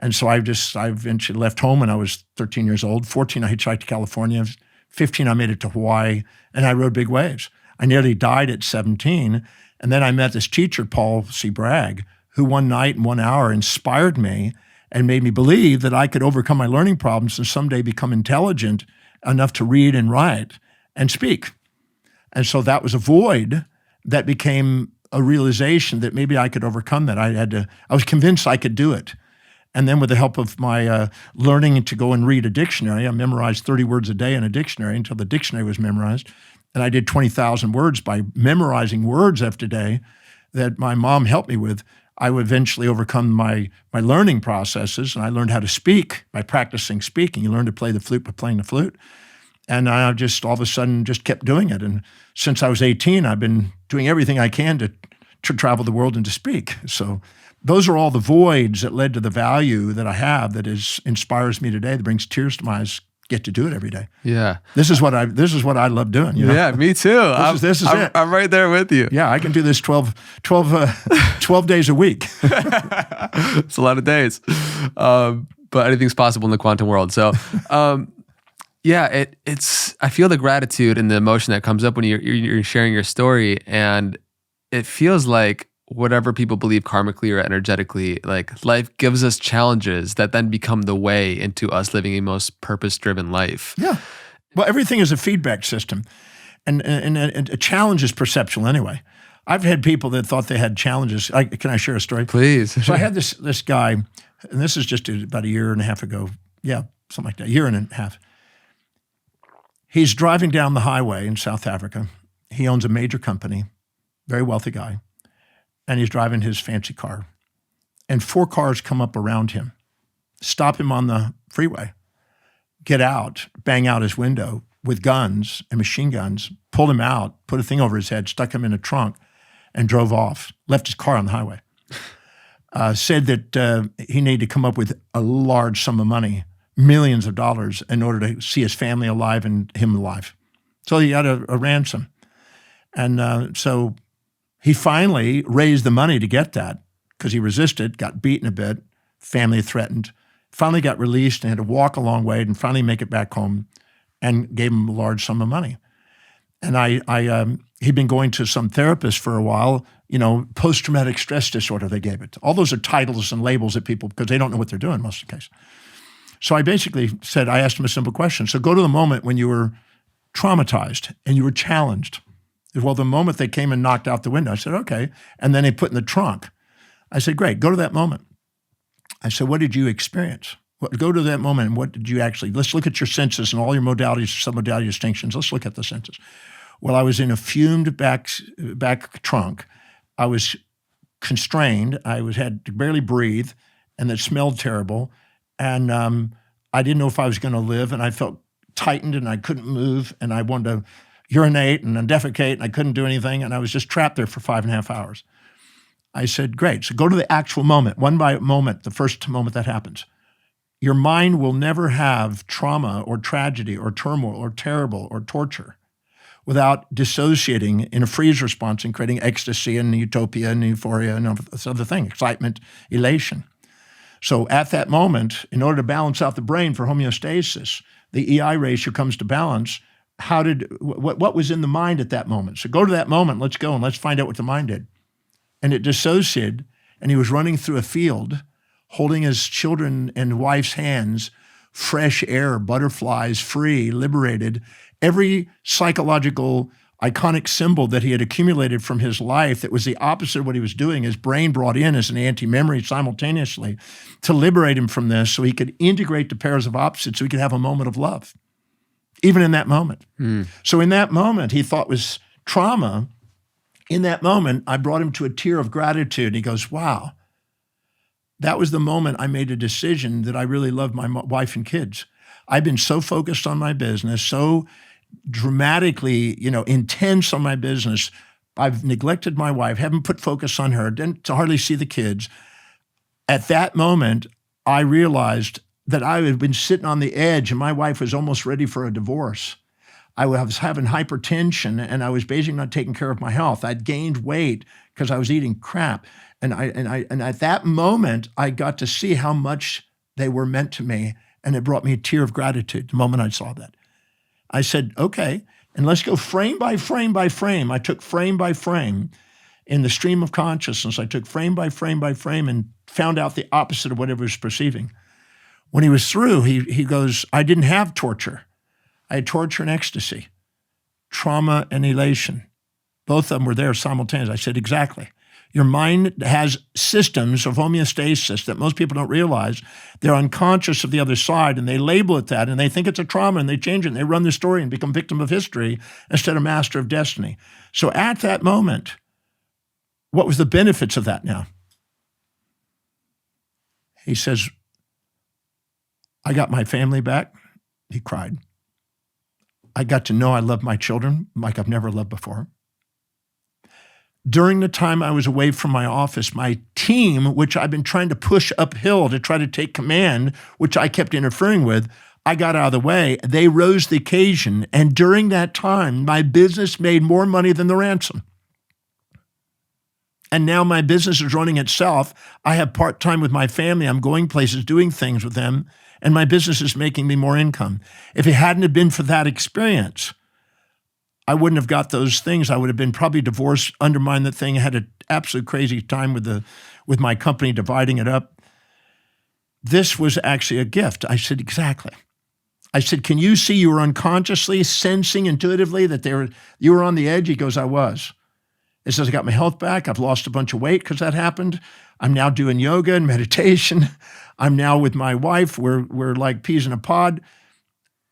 And so I eventually left home when I was 13 years old. 14, I hitchhiked to California. 15, I made it to Hawaii, and I rode big waves. I nearly died at 17. And then I met this teacher, Paul C. Bragg, who one night in 1 hour inspired me and made me believe that I could overcome my learning problems and someday become intelligent enough to read and write and speak. And so that was a void that became a realization that maybe I could overcome that. I was convinced I could do it. And then with the help of my learning to go and read a dictionary, I memorized 30 words a day in a dictionary until the dictionary was memorized. And I did 20,000 words by memorizing words every day that my mom helped me with. I would eventually overcome my learning processes, and I learned how to speak by practicing speaking. You learn to play the flute by playing the flute. And I just all of a sudden just kept doing it. And since I was 18, I've been doing everything I can to travel the world and to speak. So those are all the voids that led to the value that I have that inspires me today, that brings tears to my eyes, get to do it every day.
Yeah.
This is what I love doing. You know?
Yeah, me too.
This is it.
I'm right there with you.
Yeah, I can do this 12 days a week.
It's a lot of days. But anything's possible in the quantum world. So, yeah, I feel the gratitude and the emotion that comes up when you're sharing your story, and it feels like whatever people believe karmically or energetically, like life gives us challenges that then become the way into us living a most purpose-driven life.
Yeah. Well, everything is a feedback system. And a challenge is perceptual anyway. I've had people that thought they had challenges. Can I share a story?
Please.
So I had this guy, and this is just about a year and a half ago. Yeah, something like that, a year and a half. He's driving down the highway in South Africa. He owns a major company, very wealthy guy, and he's driving his fancy car. And 4 cars come up around him, stop him on the freeway, get out, bang out his window with guns and machine guns, pulled him out, put a thing over his head, stuck him in a trunk, and drove off, left his car on the highway. Said that he needed to come up with a large sum of money, millions of dollars, in order to see his family alive and him alive. So he had a ransom. And so he finally raised the money to get that because he resisted, got beaten a bit, family threatened, finally got released and had to walk a long way and finally make it back home, and gave him a large sum of money. And he'd been going to some therapist for a while, post-traumatic stress disorder, they gave it. All those are titles and labels that people, because they don't know what they're doing most of the case. So I basically said, I asked him a simple question. So go to the moment when you were traumatized and you were challenged. Well, the moment they came and knocked out the window, I said, okay. And then they put in the trunk. I said, great, go to that moment. I said, what did you experience? Go to that moment and what did you actually, let's look at your senses and all your modalities, submodality distinctions. Let's look at the senses. Well, I was in a fumed back trunk. I was constrained. I had to barely breathe, and it smelled terrible. And I didn't know if I was going to live, and I felt tightened, and I couldn't move, and I wanted to urinate and defecate, and I couldn't do anything, and I was just trapped there for 5.5 hours. I said, great. So go to the actual moment, one by moment, the first moment that happens. Your mind will never have trauma or tragedy or turmoil or terrible or torture without dissociating in a freeze response and creating ecstasy and utopia and euphoria and this other thing, excitement, elation. So at that moment, in order to balance out the brain for homeostasis, the EI ratio comes to balance. What was in the mind at that moment? So go to that moment, let's go and let's find out what the mind did. And it dissociated, and he was running through a field, holding his children and wife's hands, fresh air, butterflies, free, liberated. Every psychological iconic symbol that he had accumulated from his life that was the opposite of what he was doing, his brain brought in as an anti-memory simultaneously to liberate him from this so he could integrate the pairs of opposites so he could have a moment of love, even in that moment. So in that moment, he thought was trauma. In that moment, I brought him to a tear of gratitude. He goes, wow, that was the moment I made a decision that I really loved my wife and kids. I've been so focused on my business, so dramatically, intense on my business. I've neglected my wife, haven't put focus on her, didn't hardly see the kids. At that moment, I realized that I had been sitting on the edge and my wife was almost ready for a divorce. I was having hypertension and I was basically not taking care of my health. I'd gained weight because I was eating crap. And at that moment, I got to see how much they were meant to me. And it brought me a tear of gratitude the moment I saw that. I said, okay, and let's go frame by frame by frame. I took frame by frame in the stream of consciousness. I took frame by frame by frame and found out the opposite of whatever he was perceiving. When he was through, he goes, I didn't have torture. I had torture and ecstasy, trauma and elation. Both of them were there simultaneously. I said, exactly. Your mind has systems of homeostasis that most people don't realize. They're unconscious of the other side, and they label it that, and they think it's a trauma, and they change it, and they run the story and become victim of history instead of master of destiny. So at that moment, what was the benefits of that now? He says, I got my family back. He cried. I got to know I love my children like I've never loved before. During the time I was away from my office, my team, which I've been trying to push uphill to try to take command, which I kept interfering with, I got out of the way. They rose the occasion. And during that time, my business made more money than the ransom. And now my business is running itself. I have part-time with my family. I'm going places, doing things with them, and my business is making me more income. If it hadn't have been for that experience, I wouldn't have got those things. I would have been probably divorced, undermined the thing, had an absolute crazy time with my company, dividing it up. This was actually a gift. I said, exactly. I said, can you see you were unconsciously sensing intuitively that you were on the edge? He goes, I was. It says, I got my health back. I've lost a bunch of weight because that happened. I'm now doing yoga and meditation. I'm now with my wife. We're like peas in a pod.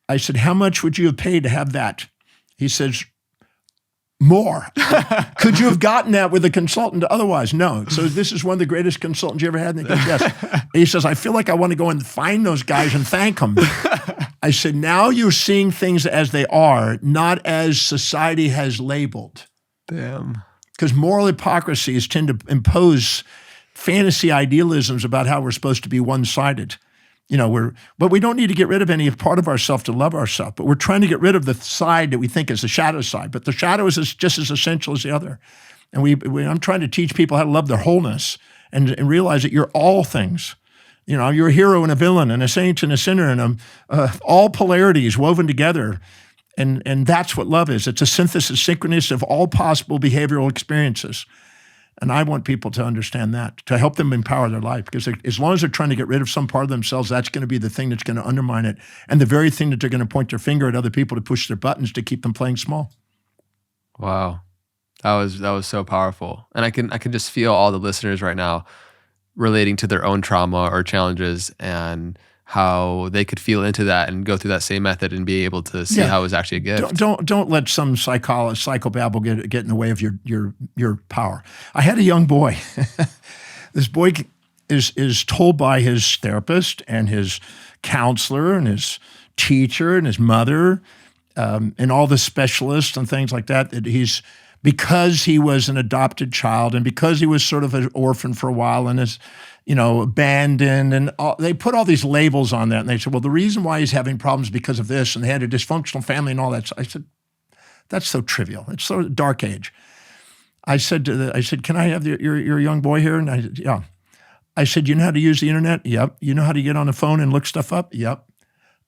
I said, how much would you have paid to have that? He says, more. Could you have gotten that with a consultant otherwise? No. So this is one of the greatest consultants you ever had? And he goes, yes. He says, I feel like I want to go and find those guys and thank them. I said, now you're seeing things as they are, not as society has labeled.
Damn.
Because moral hypocrisies tend to impose fantasy idealisms about how we're supposed to be one-sided. But we don't need to get rid of any part of ourselves to love ourselves. But we're trying to get rid of the side that we think is the shadow side. But the shadow is just as essential as the other. And I'm trying to teach people how to love their wholeness and realize that you're all things. You're a hero and a villain and a saint and a sinner and all polarities woven together. And that's what love is. It's a synthesis, synchronous of all possible behavioral experiences. And I want people to understand that, to help them empower their life. Because as long as they're trying to get rid of some part of themselves, that's going to be the thing that's going to undermine it. And the very thing that they're going to point their finger at other people to push their buttons to keep them playing small.
Wow. That was so powerful. And I can just feel all the listeners right now relating to their own trauma or challenges and how they could feel into that and go through that same method and be able to see how it was actually a gift.
Don't let some psychobabble get in the way of your power. I had a young boy. This boy is told by his therapist and his counselor and his teacher and his mother and all the specialists and things like that because he was an adopted child and because he was sort of an orphan for a while and is abandoned, and they put all these labels on that, and they said, well, the reason why he's having problems is because of this, and they had a dysfunctional family and all that. So I said, that's so trivial. It's so dark age. I said, can I have your young boy here? And I said, yeah. I said, you know how to use the internet? Yep. You know how to get on the phone and look stuff up? Yep.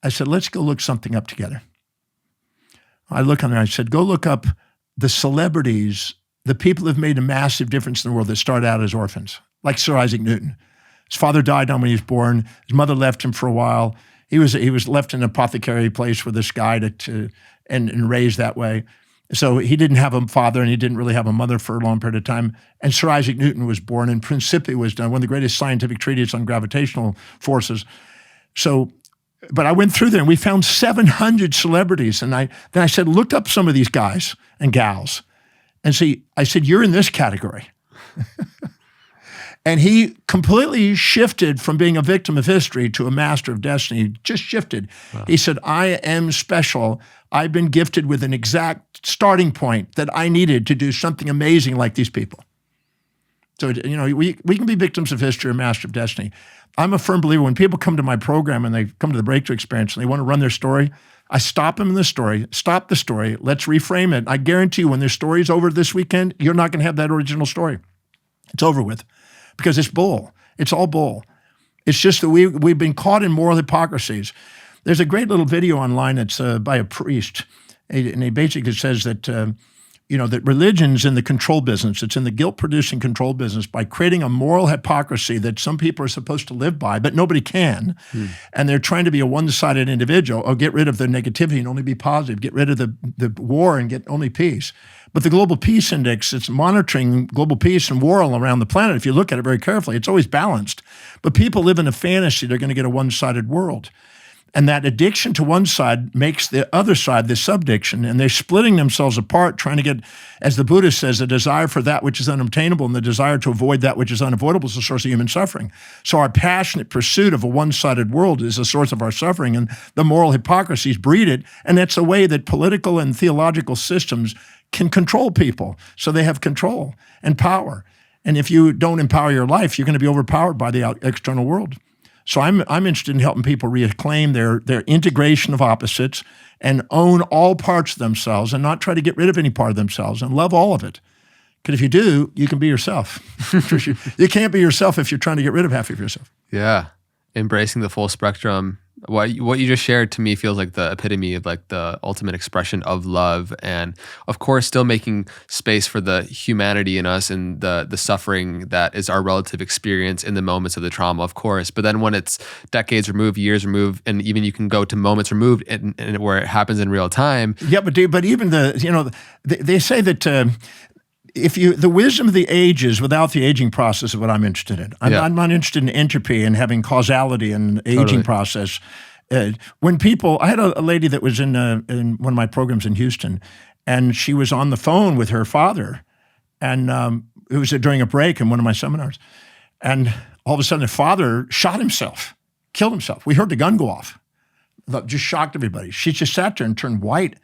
I said, let's go look something up together. I look on there. I said, go look up the celebrities, the people that have made a massive difference in the world that started out as orphans, like Sir Isaac Newton. His father died when he was born. His mother left him for a while. He was left in an apothecary place with this guy and raised that way. So he didn't have a father and he didn't really have a mother for a long period of time. And Sir Isaac Newton was born and Principia was done, one of the greatest scientific treatises on gravitational forces. So, but I went through there and we found 700 celebrities. And then I said, looked up some of these guys and gals. And see, I said, you're in this category. And he completely shifted from being a victim of history to a master of destiny. He just shifted. Wow. He said, I am special. I've been gifted with an exact starting point that I needed to do something amazing like these people. So, we can be victims of history or master of destiny. I'm a firm believer when people come to my program and they come to the breakthrough experience and they want to run their story, I stop them in the story, stop the story, let's reframe it. I guarantee you when their story's over this weekend, you're not going to have that original story. It's over with. Because it's bull. It's all bull. It's just that we've been caught in moral hypocrisies. There's a great little video online that's by a priest, and he basically says that that religion's in the control business. It's in the guilt-producing control business by creating a moral hypocrisy that some people are supposed to live by, but nobody can. And they're trying to be a one-sided individual. Oh, get rid of the negativity and only be positive. Get rid of the war and get only peace. But the Global Peace Index, it's monitoring global peace and war all around the planet. If you look at it very carefully, it's always balanced. But people live in a fantasy they're going to get a one-sided world. And that addiction to one side makes the other side the subdiction, and they're splitting themselves apart, trying to get, as the Buddha says, a desire for that which is unobtainable and the desire to avoid that which is unavoidable is the source of human suffering. So our passionate pursuit of a one-sided world is the source of our suffering, and the moral hypocrisies breed it, and that's a way that political and theological systems can control people, so they have control and power. And if you don't empower your life, you're going to be overpowered by the external world. So I'm interested in helping people reclaim their integration of opposites and own all parts of themselves and not try to get rid of any part of themselves and love all of it. Because if you do, you can be yourself. You can't be yourself if you're trying to get rid of half of yourself.
Yeah. Embracing the full spectrum, What you just shared to me feels like the epitome of like the ultimate expression of love, and of course, still making space for the humanity in us and the suffering that is our relative experience in the moments of the trauma, of course. But then when it's decades removed, years removed, and even you can go to moments removed and where it happens in real time.
Yeah, but even they say that the wisdom of the ages without the aging process is what I'm interested in. I'm not interested in entropy and having causality and aging process. When people, I had a lady that was in one of my programs in Houston, and she was on the phone with her father, and it was during a break in one of my seminars, and all of a sudden the father shot himself, killed himself. We heard the gun go off. That just shocked everybody. She just sat there and turned white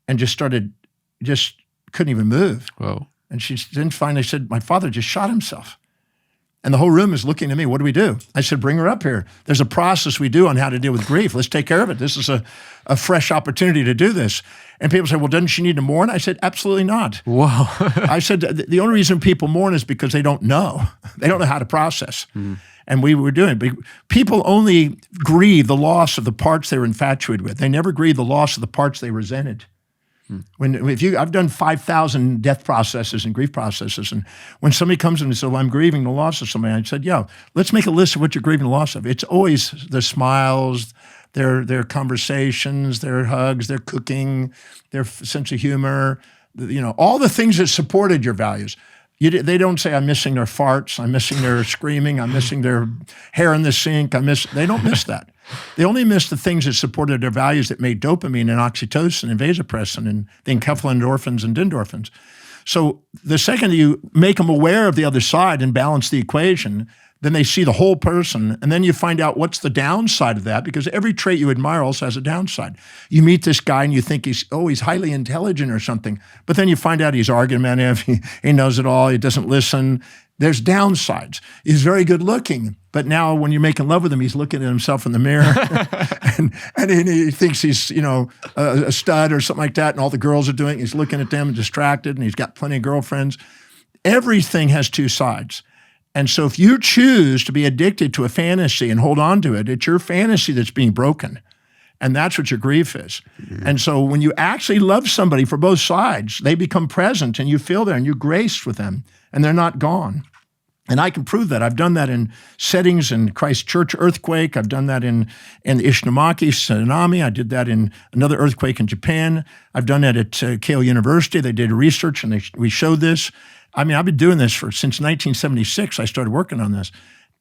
and just couldn't even move.
Whoa.
And she then finally said, my father just shot himself. And the whole room is looking at me. What do we do? I said, bring her up here. There's a process we do on how to deal with grief. Let's take care of it. This is a fresh opportunity to do this. And people say, well, doesn't she need to mourn? I said, absolutely not.
Whoa.
I said, the only reason people mourn is because they don't know. They don't know how to process. And we were doing it. But people only grieve the loss of the parts they were infatuated with. They never grieve the loss of the parts they resented. I've done 5,000 death processes and grief processes, and when somebody comes to me and says, well, I'm grieving the loss of somebody, I said, yeah, let's make a list of what you're grieving the loss of. It's always the smiles, their conversations, their hugs, their cooking, their sense of humor, all the things that supported your values. They don't say, I'm missing their farts, I'm missing their screaming, I'm missing their hair in the sink, they don't miss that. They only miss the things that supported their values that made dopamine and oxytocin and vasopressin and the enkephalin endorphins and dendorphins. So the second you make them aware of the other side and balance the equation, then they see the whole person, and then you find out what's the downside of that, because every trait you admire also has a downside. You meet this guy and you think he's highly intelligent or something, but then you find out he's argumentative, he knows it all, he doesn't listen. There's downsides. He's very good looking, but now when you're making love with him, he's looking at himself in the mirror and he thinks he's, a stud or something like that, and all the girls are doing it. He's looking at them and distracted, and he's got plenty of girlfriends. Everything has two sides. And so if you choose to be addicted to a fantasy and hold on to it, it's your fantasy that's being broken. And that's what your grief is. Mm-hmm. And so when you actually love somebody for both sides, they become present and you feel there and you're graced with them and they're not gone. And I can prove that. I've done that in settings in Christchurch earthquake. I've done that in the Ishinomaki tsunami. I did that in another earthquake in Japan. I've done that at Keio University. They did research and we showed this. I mean, I've been doing this since 1976. I started working on this.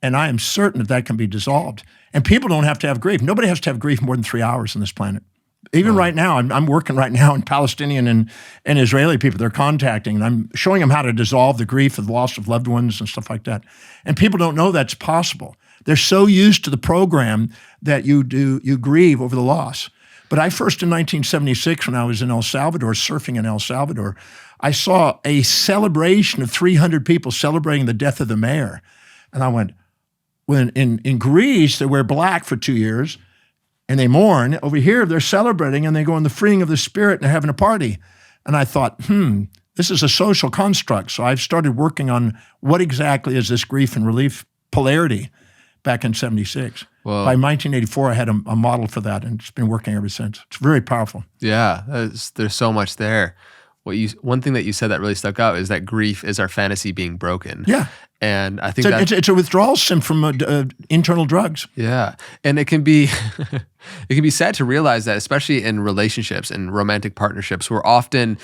And I am certain that can be dissolved. And people don't have to have grief. Nobody has to have grief more than 3 hours on this planet. Even right now, I'm working right now in Palestinian and Israeli people they're contacting, and I'm showing them how to dissolve the grief of the loss of loved ones and stuff like that. And people don't know that's possible. They're so used to the program that you grieve over the loss. But I first in 1976, when I was in El Salvador, surfing in El Salvador, I saw a celebration of 300 people celebrating the death of the mayor. And I went, when in Greece, they wear black for 2 years, and they mourn. Over here, they're celebrating, and they go in the freeing of the spirit, and they're having a party. And I thought, this is a social construct. So I've started working on what exactly is this grief and relief polarity back in 76.
Whoa.
By 1984, I had a model for that, and it's been working ever since. It's very powerful.
Yeah, there's so much there. One thing that you said that really stuck out is that grief is our fantasy being broken.
Yeah.
And I think
it's a withdrawal symptom from internal drugs.
Yeah. And it can be it can be sad to realize that, especially in relationships and romantic partnerships, we're often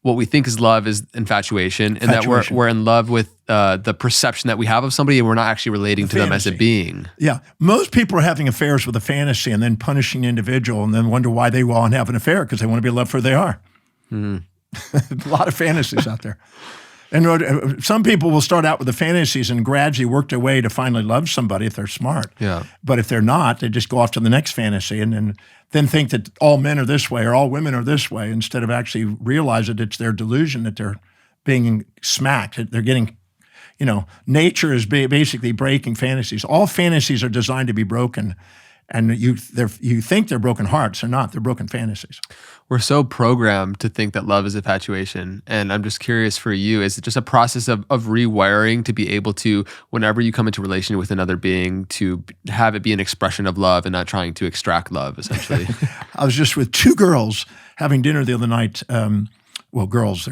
what we think is love is infatuation, and that we're in love with the perception that we have of somebody, and we're not actually relating to them as a being.
Yeah. Most people are having affairs with a fantasy and then punishing the individual and then wonder why they go on and have an affair because they want to be loved for who they are. Mm-hmm. A lot of fantasies out there. And some people will start out with the fantasies and gradually work their way to finally love somebody if they're smart.
Yeah.
But if they're not, they just go off to the next fantasy and then think that all men are this way or all women are this way instead of actually realize that it's their delusion that they're being smacked. They're getting, nature is basically breaking fantasies. All fantasies are designed to be broken. And you think they're broken hearts. They're not. They're broken fantasies.
We're so programmed to think that love is infatuation. And I'm just curious for you, is it just a process of rewiring to be able to, whenever you come into relation with another being, to have it be an expression of love and not trying to extract love, essentially?
I was just with two girls having dinner the other night. Well, girls,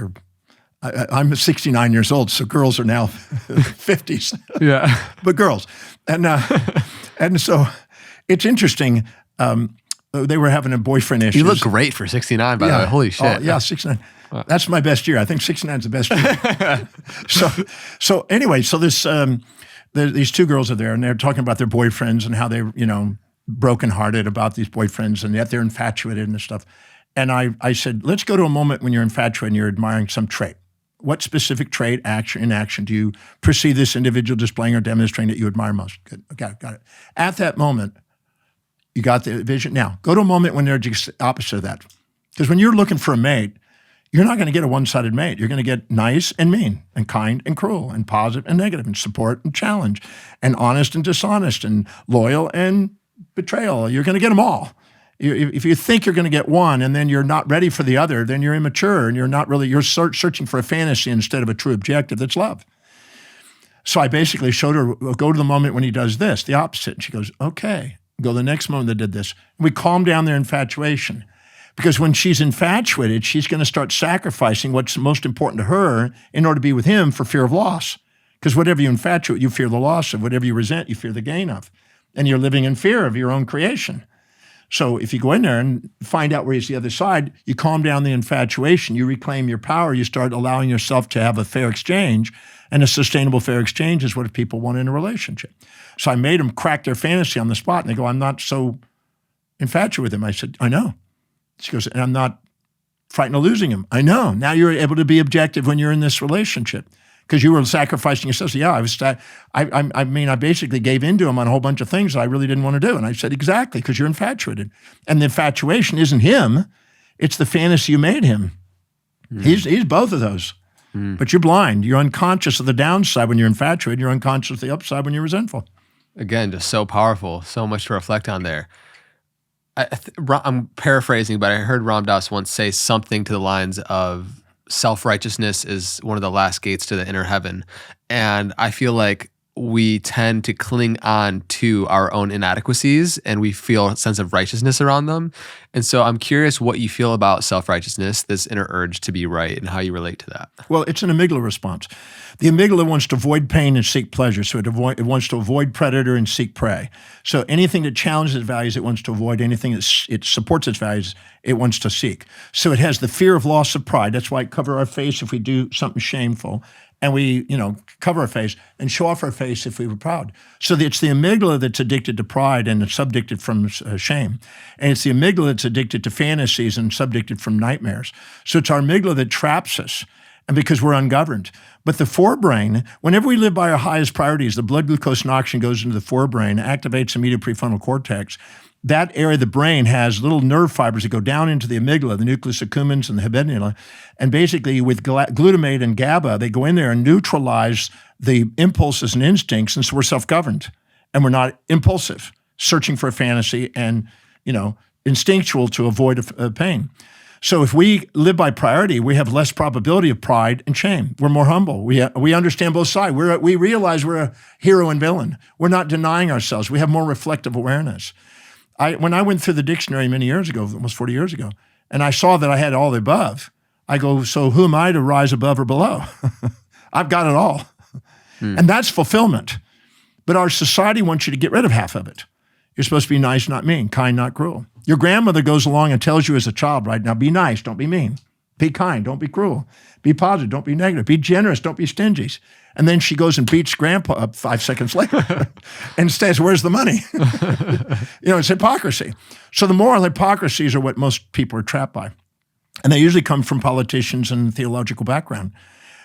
I'm 69 years old, so girls are now 50s.
Yeah.
But girls. And so it's interesting. They were having a boyfriend issue.
You look great for 69, by the way. Holy shit.
Oh, yeah, 69. Wow. That's my best year. I think 69 is the best year. So anyway, so these two girls are there, and they're talking about their boyfriends and how they're, brokenhearted about these boyfriends, and yet they're infatuated and stuff. And I said, let's go to a moment when you're infatuated and you're admiring some trait. What specific trait, in action, do you perceive this individual displaying or demonstrating that you admire most? Good. Okay, got it. At that moment, you got the vision. Now, go to a moment when they're just opposite of that. Because when you're looking for a mate, you're not going to get a one-sided mate. You're going to get nice and mean, and kind and cruel, and positive and negative, and support and challenge, and honest and dishonest, and loyal and betrayal. You're going to get them all. If you think you're going to get one and then you're not ready for the other, then you're immature and you're searching for a fantasy instead of a true objective that's love. So I basically showed her, go to the moment when he does this, the opposite. And she goes, okay. Go to the next moment that did this. We calm down their infatuation. Because when she's infatuated, she's going to start sacrificing what's most important to her in order to be with him for fear of loss. Because whatever you infatuate, you fear the loss of. Whatever you resent, you fear the gain of. And you're living in fear of your own creation. So if you go in there and find out where he's the other side, you calm down the infatuation, you reclaim your power, you start allowing yourself to have a fair exchange, and a sustainable fair exchange is what people want in a relationship. So I made them crack their fantasy on the spot, and they go, I'm not so infatuated with him. I said, I know. She goes, and I'm not frightened of losing him. I know. Now you're able to be objective when you're in this relationship. Because you were sacrificing yourself. So yeah, I basically gave in to him on a whole bunch of things that I really didn't want to do. And I said, exactly, because you're infatuated. And the infatuation isn't him, it's the fantasy you made him. He's both of those. But you're blind. You're unconscious of the downside when you're infatuated. You're unconscious of the upside when you're resentful.
Again, just so powerful. So much to reflect on there. I'm paraphrasing, but I heard Ram Dass once say something to the lines of, self-righteousness is one of the last gates to the inner heaven. And I feel like we tend to cling on to our own inadequacies and we feel a sense of righteousness around them. And so I'm curious what you feel about self-righteousness, this inner urge to be right, and how you relate to that.
Well, it's an amygdala response. The amygdala wants to avoid pain and seek pleasure. So it wants to avoid predator and seek prey. So anything that challenges its values, it wants to avoid. Anything that it supports its values, it wants to seek. So it has the fear of loss of pride. That's why it cover our face if we do something shameful. And we, cover our face and show off our face if we were proud. So it's the amygdala that's addicted to pride and it's subjected from shame. And it's the amygdala that's addicted to fantasies and subjected from nightmares. So it's our amygdala that traps us, and because we're ungoverned. But the forebrain, whenever we live by our highest priorities, the blood glucose and oxygen goes into the forebrain, activates the medial prefrontal cortex. That area of the brain has little nerve fibers that go down into the amygdala, the nucleus accumbens and the habenula. And basically with glutamate and GABA, they go in there and neutralize the impulses and instincts. And so we're self-governed and we're not impulsive, searching for a fantasy and, instinctual to avoid a pain. So if we live by priority, we have less probability of pride and shame. We're more humble. We understand both sides. We realize we're a hero and villain. We're not denying ourselves. We have more reflective awareness. When I went through the dictionary many years ago, almost 40 years ago, and I saw that I had all the above, I go, so who am I to rise above or below? I've got it all. And that's fulfillment. But our society wants you to get rid of half of it. You're supposed to be nice, not mean, kind, not cruel. Your grandmother goes along and tells you as a child, right, now be nice, don't be mean. Be kind, don't be cruel. Be positive, don't be negative. Be generous, don't be stingy. And then she goes and beats grandpa up 5 seconds later and says, where's the money? It's hypocrisy. So the moral hypocrisies are what most people are trapped by. And they usually come from politicians and theological background.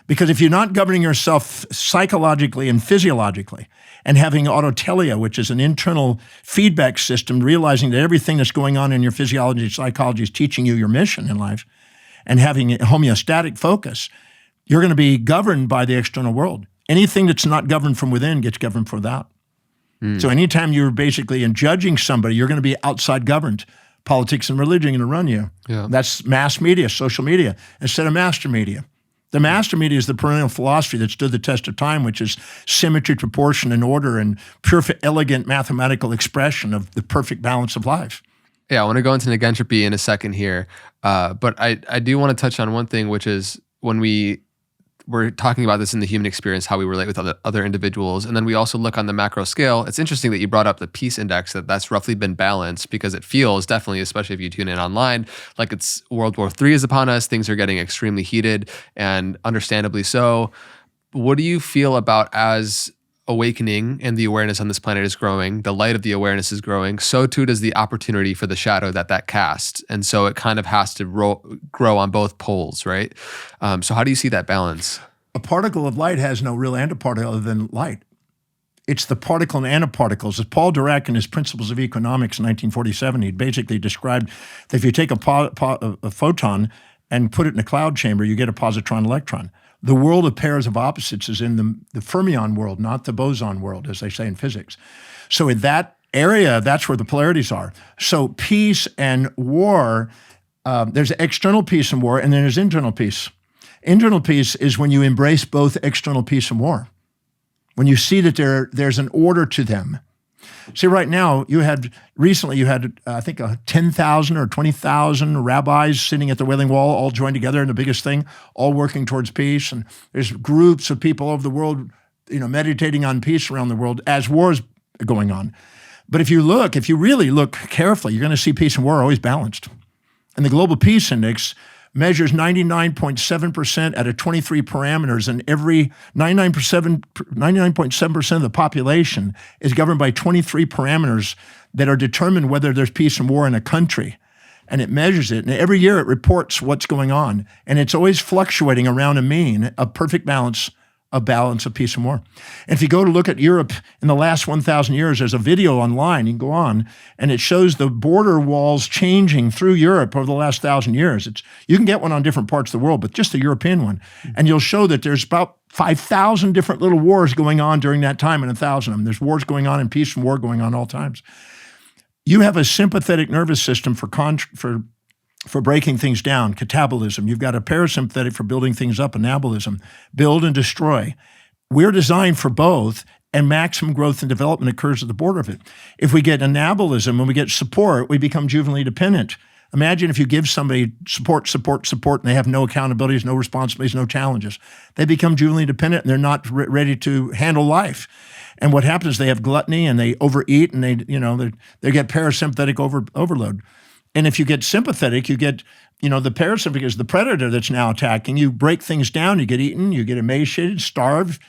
Because if you're not governing yourself psychologically and physiologically and having autotelia, which is an internal feedback system, realizing that everything that's going on in your physiology and psychology is teaching you your mission in life, and having a homeostatic focus, you're going to be governed by the external world. Anything that's not governed from within gets governed from without. So anytime you're basically in judging somebody, you're going to be outside governed. Politics and religion are going to run you.
Yeah.
That's mass media, social media, instead of master media. The master media is the perennial philosophy that stood the test of time, which is symmetry, proportion, and order, and pure, elegant mathematical expression of the perfect balance of life.
Yeah, I want to go into negentropy in a second here, but I do want to touch on one thing, which is when we're talking about this in the human experience, how we relate with other individuals, and then we also look on the macro scale. It's interesting that you brought up the peace index, that's roughly been balanced, because it feels definitely, especially if you tune in online, like it's World War III is upon us. Things are getting extremely heated, and understandably so. What do you feel about as awakening and the awareness on this planet is growing, the light of the awareness is growing, so too does the opportunity for the shadow that casts. And so it kind of has to grow on both poles, right? So how do you see that balance?
A particle of light has no real antiparticle other than light. It's the particle and antiparticles. As Paul Dirac in his Principles of Economics in 1947, he basically described that if you take a photon and put it in a cloud chamber, you get a positron electron. The world of pairs of opposites is in the fermion world, not the boson world, as they say in physics. So in that area, that's where the polarities are. So peace and war, there's external peace and war, and then there's internal peace. Internal peace is when you embrace both external peace and war, when you see that there's an order to them. See, right now, recently you had, I think, 10,000 or 20,000 rabbis sitting at the Wailing Wall, all joined together in the biggest thing, all working towards peace. And there's groups of people all over the world, meditating on peace around the world as wars are going on. But if you really look carefully, you're going to see peace and war are always balanced. And the Global Peace Index measures 99.7% out of 23 parameters, and every 99.7% of the population is governed by 23 parameters that are determined whether there's peace and war in a country. And it measures it, and every year it reports what's going on. And it's always fluctuating around a mean, a perfect balance of peace and war. And if you go to look at Europe in the last 1,000 years, there's a video online, you can go on, and it shows the border walls changing through Europe over the last 1,000 years. You can get one on different parts of the world, but just the European one. And you'll show that there's about 5,000 different little wars going on during that time, and 1,000 of them. There's wars going on and peace and war going on all times. You have a sympathetic nervous system for breaking things down, catabolism. You've got a parasympathetic for building things up, anabolism, build and destroy. We're designed for both, and maximum growth and development occurs at the border of it. If we get anabolism, when we get support, we become juvenilely dependent. Imagine if you give somebody support, and they have no accountabilities, no responsibilities, no challenges. They become juvenilely dependent, and they're not ready to handle life. And what happens is they have gluttony, and they overeat, and they get parasympathetic overload. And if you get sympathetic, you get, the parasympathetic is the predator that's now attacking. You break things down, you get eaten, you get emaciated, starved.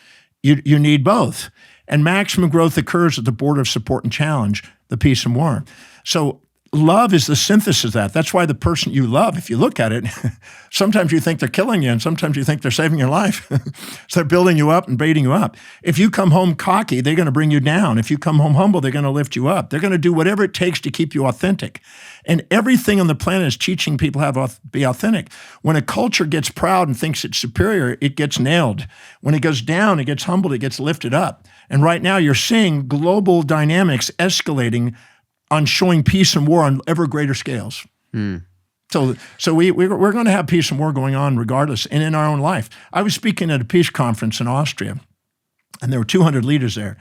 You need both. And maximum growth occurs at the border of support and challenge, the peace and war. So love is the synthesis of that. That's why the person you love, if you look at it, sometimes you think they're killing you and sometimes you think they're saving your life. So they're building you up and baiting you up. If you come home cocky, they're going to bring you down. If you come home humble, they're going to lift you up. They're going to do whatever it takes to keep you authentic. And everything on the planet is teaching people how to be authentic. When a culture gets proud and thinks it's superior, it gets nailed. When it goes down, it gets humbled, it gets lifted up. And right now you're seeing global dynamics escalating on showing peace and war on ever greater scales. So we're going to have peace and war going on regardless, and in our own life. I was speaking at a peace conference in Austria, and there were 200 leaders there.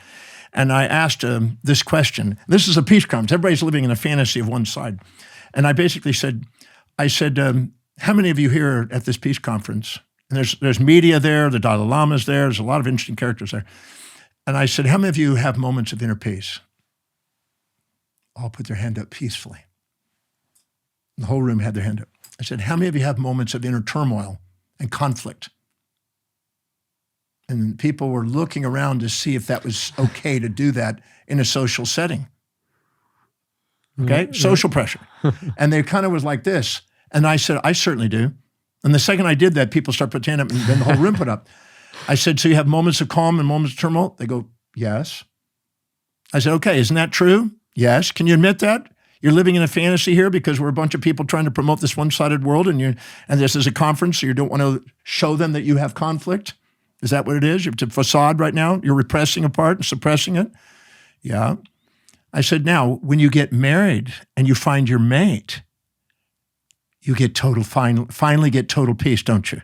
And I asked this question. This is a peace conference. Everybody's living in a fantasy of one side. And I basically said, how many of you here at this peace conference? And there's media there, the Dalai Lama's there, there's a lot of interesting characters there. And I said, how many of you have moments of inner peace? All put their hand up peacefully. The whole room had their hand up. I said, how many of you have moments of inner turmoil and conflict? And people were looking around to see if that was okay to do that in a social setting. Okay? Social pressure. And they kind of was like this. And I said, I certainly do. And the second I did that, people start putting up, and then the whole room put up. I said, so you have moments of calm and moments of turmoil? They go, yes. I said, okay, isn't that true? Yes. Can you admit that? You're living in a fantasy here because we're a bunch of people trying to promote this one-sided world, and this is a conference, so you don't want to show them that you have conflict? Is that what it is? It's a facade right now. You're repressing a part and suppressing it. Yeah. I said, now, when you get married and you find your mate, you get finally get total peace, don't you?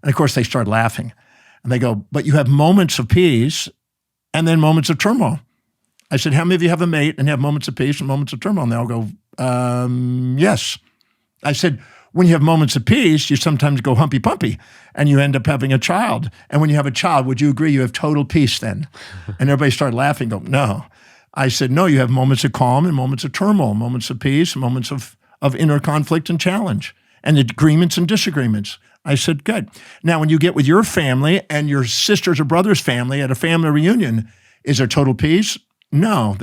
And of course, they start laughing. And they go, but you have moments of peace and then moments of turmoil. I said, how many of you have a mate and have moments of peace and moments of turmoil? And they all go, yes. I said, when you have moments of peace, you sometimes go humpy pumpy and you end up having a child. And when you have a child, would you agree you have total peace then? And everybody started laughing, go, no. I said, no, you have moments of calm and moments of turmoil, moments of peace, moments of inner conflict and challenge, and agreements and disagreements. I said, good. Now, when you get with your family and your sister's or brother's family at a family reunion, is there total peace? No.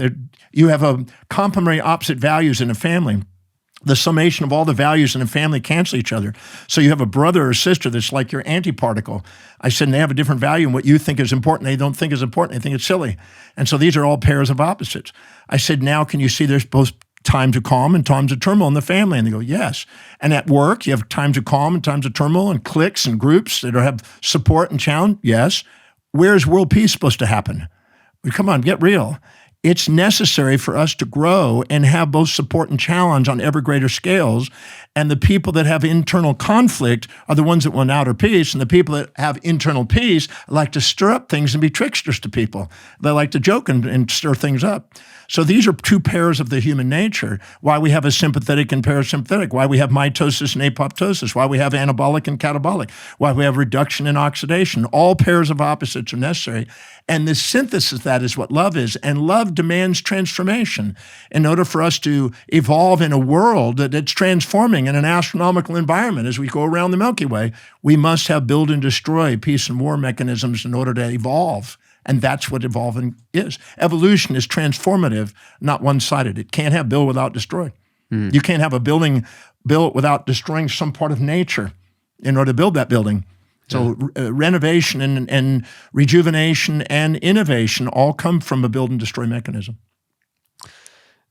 You have a complementary opposite values in a family. The summation of all the values in a family cancel each other. So you have a brother or sister that's like your antiparticle. I said, and they have a different value, and what you think is important, they don't think is important. They think it's silly. And so these are all pairs of opposites. I said, now can you see there's both times of calm and times of turmoil in the family? And they go, yes. And at work, you have times of calm and times of turmoil and cliques and groups that have support and challenge? Yes. Where is world peace supposed to happen? Well, come on, get real. It's necessary for us to grow and have both support and challenge on ever greater scales. And the people that have internal conflict are the ones that want outer peace. And the people that have internal peace like to stir up things and be tricksters to people. They like to joke and stir things up. So these are two pairs of the human nature. Why we have a sympathetic and parasympathetic. Why we have mitosis and apoptosis. Why we have anabolic and catabolic. Why we have reduction and oxidation. All pairs of opposites are necessary. And the synthesis of that is what love is. And love demands transformation. In order for us to evolve in a world that's transforming in an astronomical environment as we go around the Milky Way, we must have build and destroy peace and war mechanisms in order to evolve. And that's what evolving is. Evolution is transformative, not one-sided. It can't have build without destroy. You can't have a building built without destroying some part of nature in order to build that building. So renovation and rejuvenation and innovation all come from a build and destroy mechanism.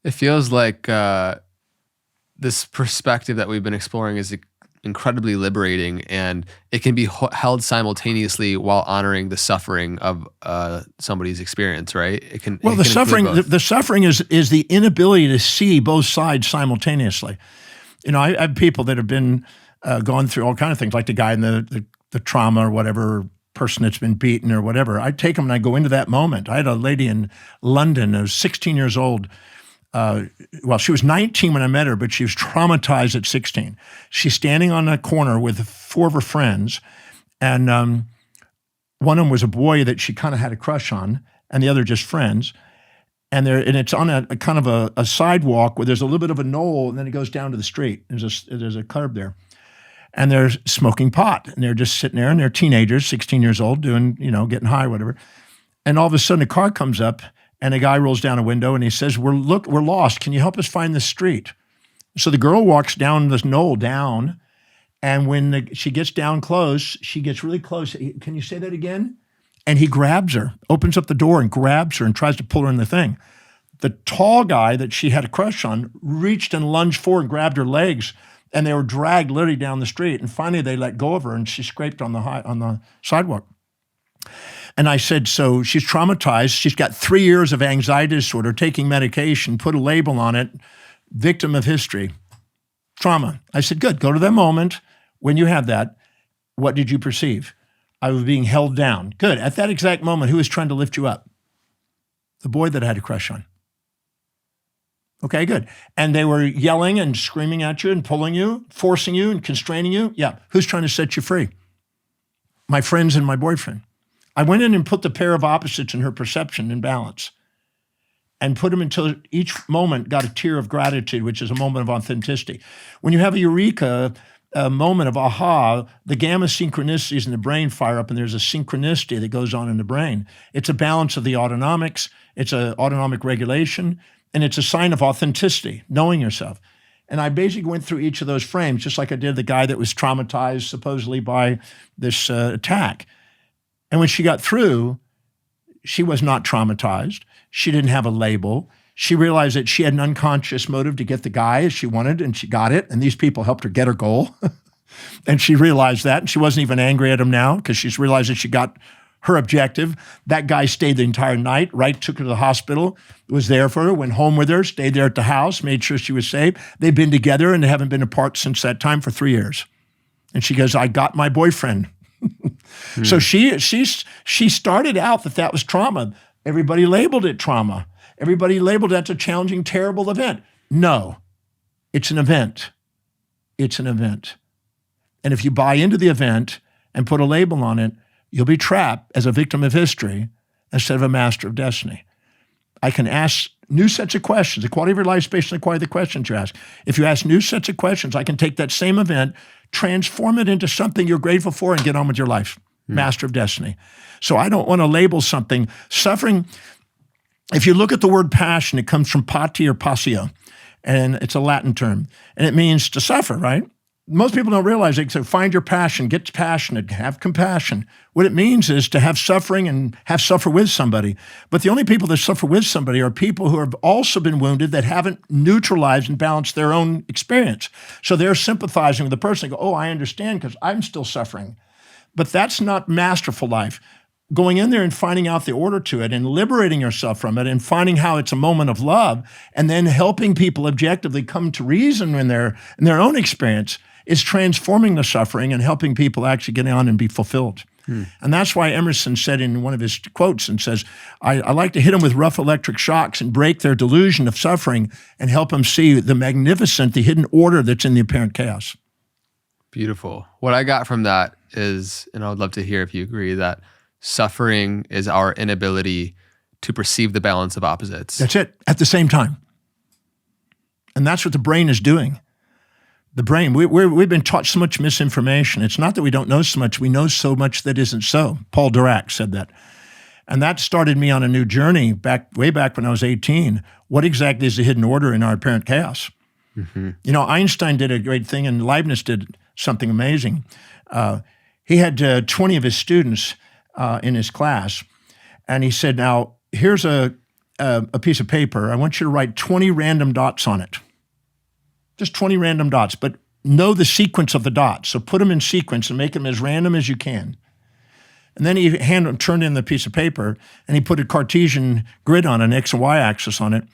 It feels like this perspective that we've been exploring is incredibly liberating, and it can be held simultaneously while honoring the suffering of somebody's experience, right?
The suffering is the inability to see both sides simultaneously. You know, I have people that have been gone through all kinds of things, like the guy in the trauma or whatever, person that's been beaten or whatever. I take them and I go into that moment. I had a lady in London who was 16 years old. She was 19 when I met her, but she was traumatized at 16. She's standing on a corner with 4 of her friends, and one of them was a boy that she kind of had a crush on, and the other just friends. And it's on a kind of a sidewalk where there's a little bit of a knoll, and then it goes down to the street. There's a curb there. And they're smoking pot, and they're just sitting there, and they're teenagers, 16 years old, doing, getting high or whatever. And all of a sudden a car comes up, and a guy rolls down a window and he says, we're lost. Can you help us find the street? So the girl walks down this knoll down, and when she gets down close, she gets really close. Can you say that again? And he grabs her, opens up the door and grabs her and tries to pull her in the thing. The tall guy that she had a crush on reached and lunged forward and grabbed her legs, and they were dragged literally down the street. And finally they let go of her, and she scraped on the sidewalk. And I said, so she's traumatized. She's got 3 years of anxiety disorder, taking medication, put a label on it, victim of history, trauma. I said, good, go to that moment when you had that. What did you perceive? I was being held down. Good. At that exact moment, who was trying to lift you up? The boy that I had a crush on. Okay, good. And they were yelling and screaming at you and pulling you, forcing you and constraining you. Yeah. Who's trying to set you free? My friends and my boyfriend. I went in and put the pair of opposites in her perception in balance and put them until each moment got a tear of gratitude, which is a moment of authenticity. When you have a eureka, a moment of aha, the gamma synchronicities in the brain fire up, and there's a synchronicity that goes on in the brain. It's a balance of the autonomics, it's an autonomic regulation, and it's a sign of authenticity, knowing yourself. And I basically went through each of those frames, just like I did the guy that was traumatized supposedly by this attack. And when she got through, she was not traumatized. She didn't have a label. She realized that she had an unconscious motive to get the guy as she wanted, and she got it. And these people helped her get her goal. And she realized that. And she wasn't even angry at him now because she's realized that she got her objective. That guy stayed the entire night, right? Took her to the hospital, was there for her, went home with her, stayed there at the house, made sure she was safe. They've been together and they haven't been apart since that time for 3 years. And she goes, I got my boyfriend. So she started out that was trauma. Everybody labeled it trauma. Everybody labeled that a challenging, terrible event. No, it's an event. It's an event. And if you buy into the event and put a label on it, you'll be trapped as a victim of history instead of a master of destiny. I can ask new sets of questions. The quality of your life is based on the quality of the questions you ask. If you ask new sets of questions, I can take that same event, transform it into something you're grateful for, and get on with your life. Master of destiny. So I don't want to label something. Suffering, if you look at the word passion, it comes from pati or passio, and it's a Latin term, and it means to suffer, right? Most people don't realize it. So find your passion, get passionate, have compassion. What it means is to have suffering and have suffer with somebody. But the only people that suffer with somebody are people who have also been wounded that haven't neutralized and balanced their own experience. So they're sympathizing with the person. They go, oh, I understand because I'm still suffering. But that's not masterful life. Going in there and finding out the order to it and liberating yourself from it and finding how it's a moment of love and then helping people objectively come to reason in their own experience is transforming the suffering and helping people actually get on and be fulfilled. And that's why Emerson said in one of his quotes and says, I like to hit them with rough electric shocks and break their delusion of suffering and help them see the magnificent, the hidden order that's in the apparent chaos.
Beautiful. What I got from that is, and I would love to hear if you agree, that suffering is our inability to perceive the balance of opposites.
That's it, at the same time. And that's what the brain is doing. The brain, we've been taught so much misinformation. It's not that we don't know so much, we know so much that isn't so. Paul Dirac said that. And that started me on a new journey way back when I was 18. What exactly is the hidden order in our apparent chaos? You know, Einstein did a great thing and Leibniz did something amazing. He had 20 of his students in his class, and he said, now, here's a piece of paper. I want you to write 20 random dots on it. Just 20 random dots, but know the sequence of the dots. So put them in sequence and make them as random as you can. And then he turned in the piece of paper, and he put a Cartesian grid on an X and Y axis on it.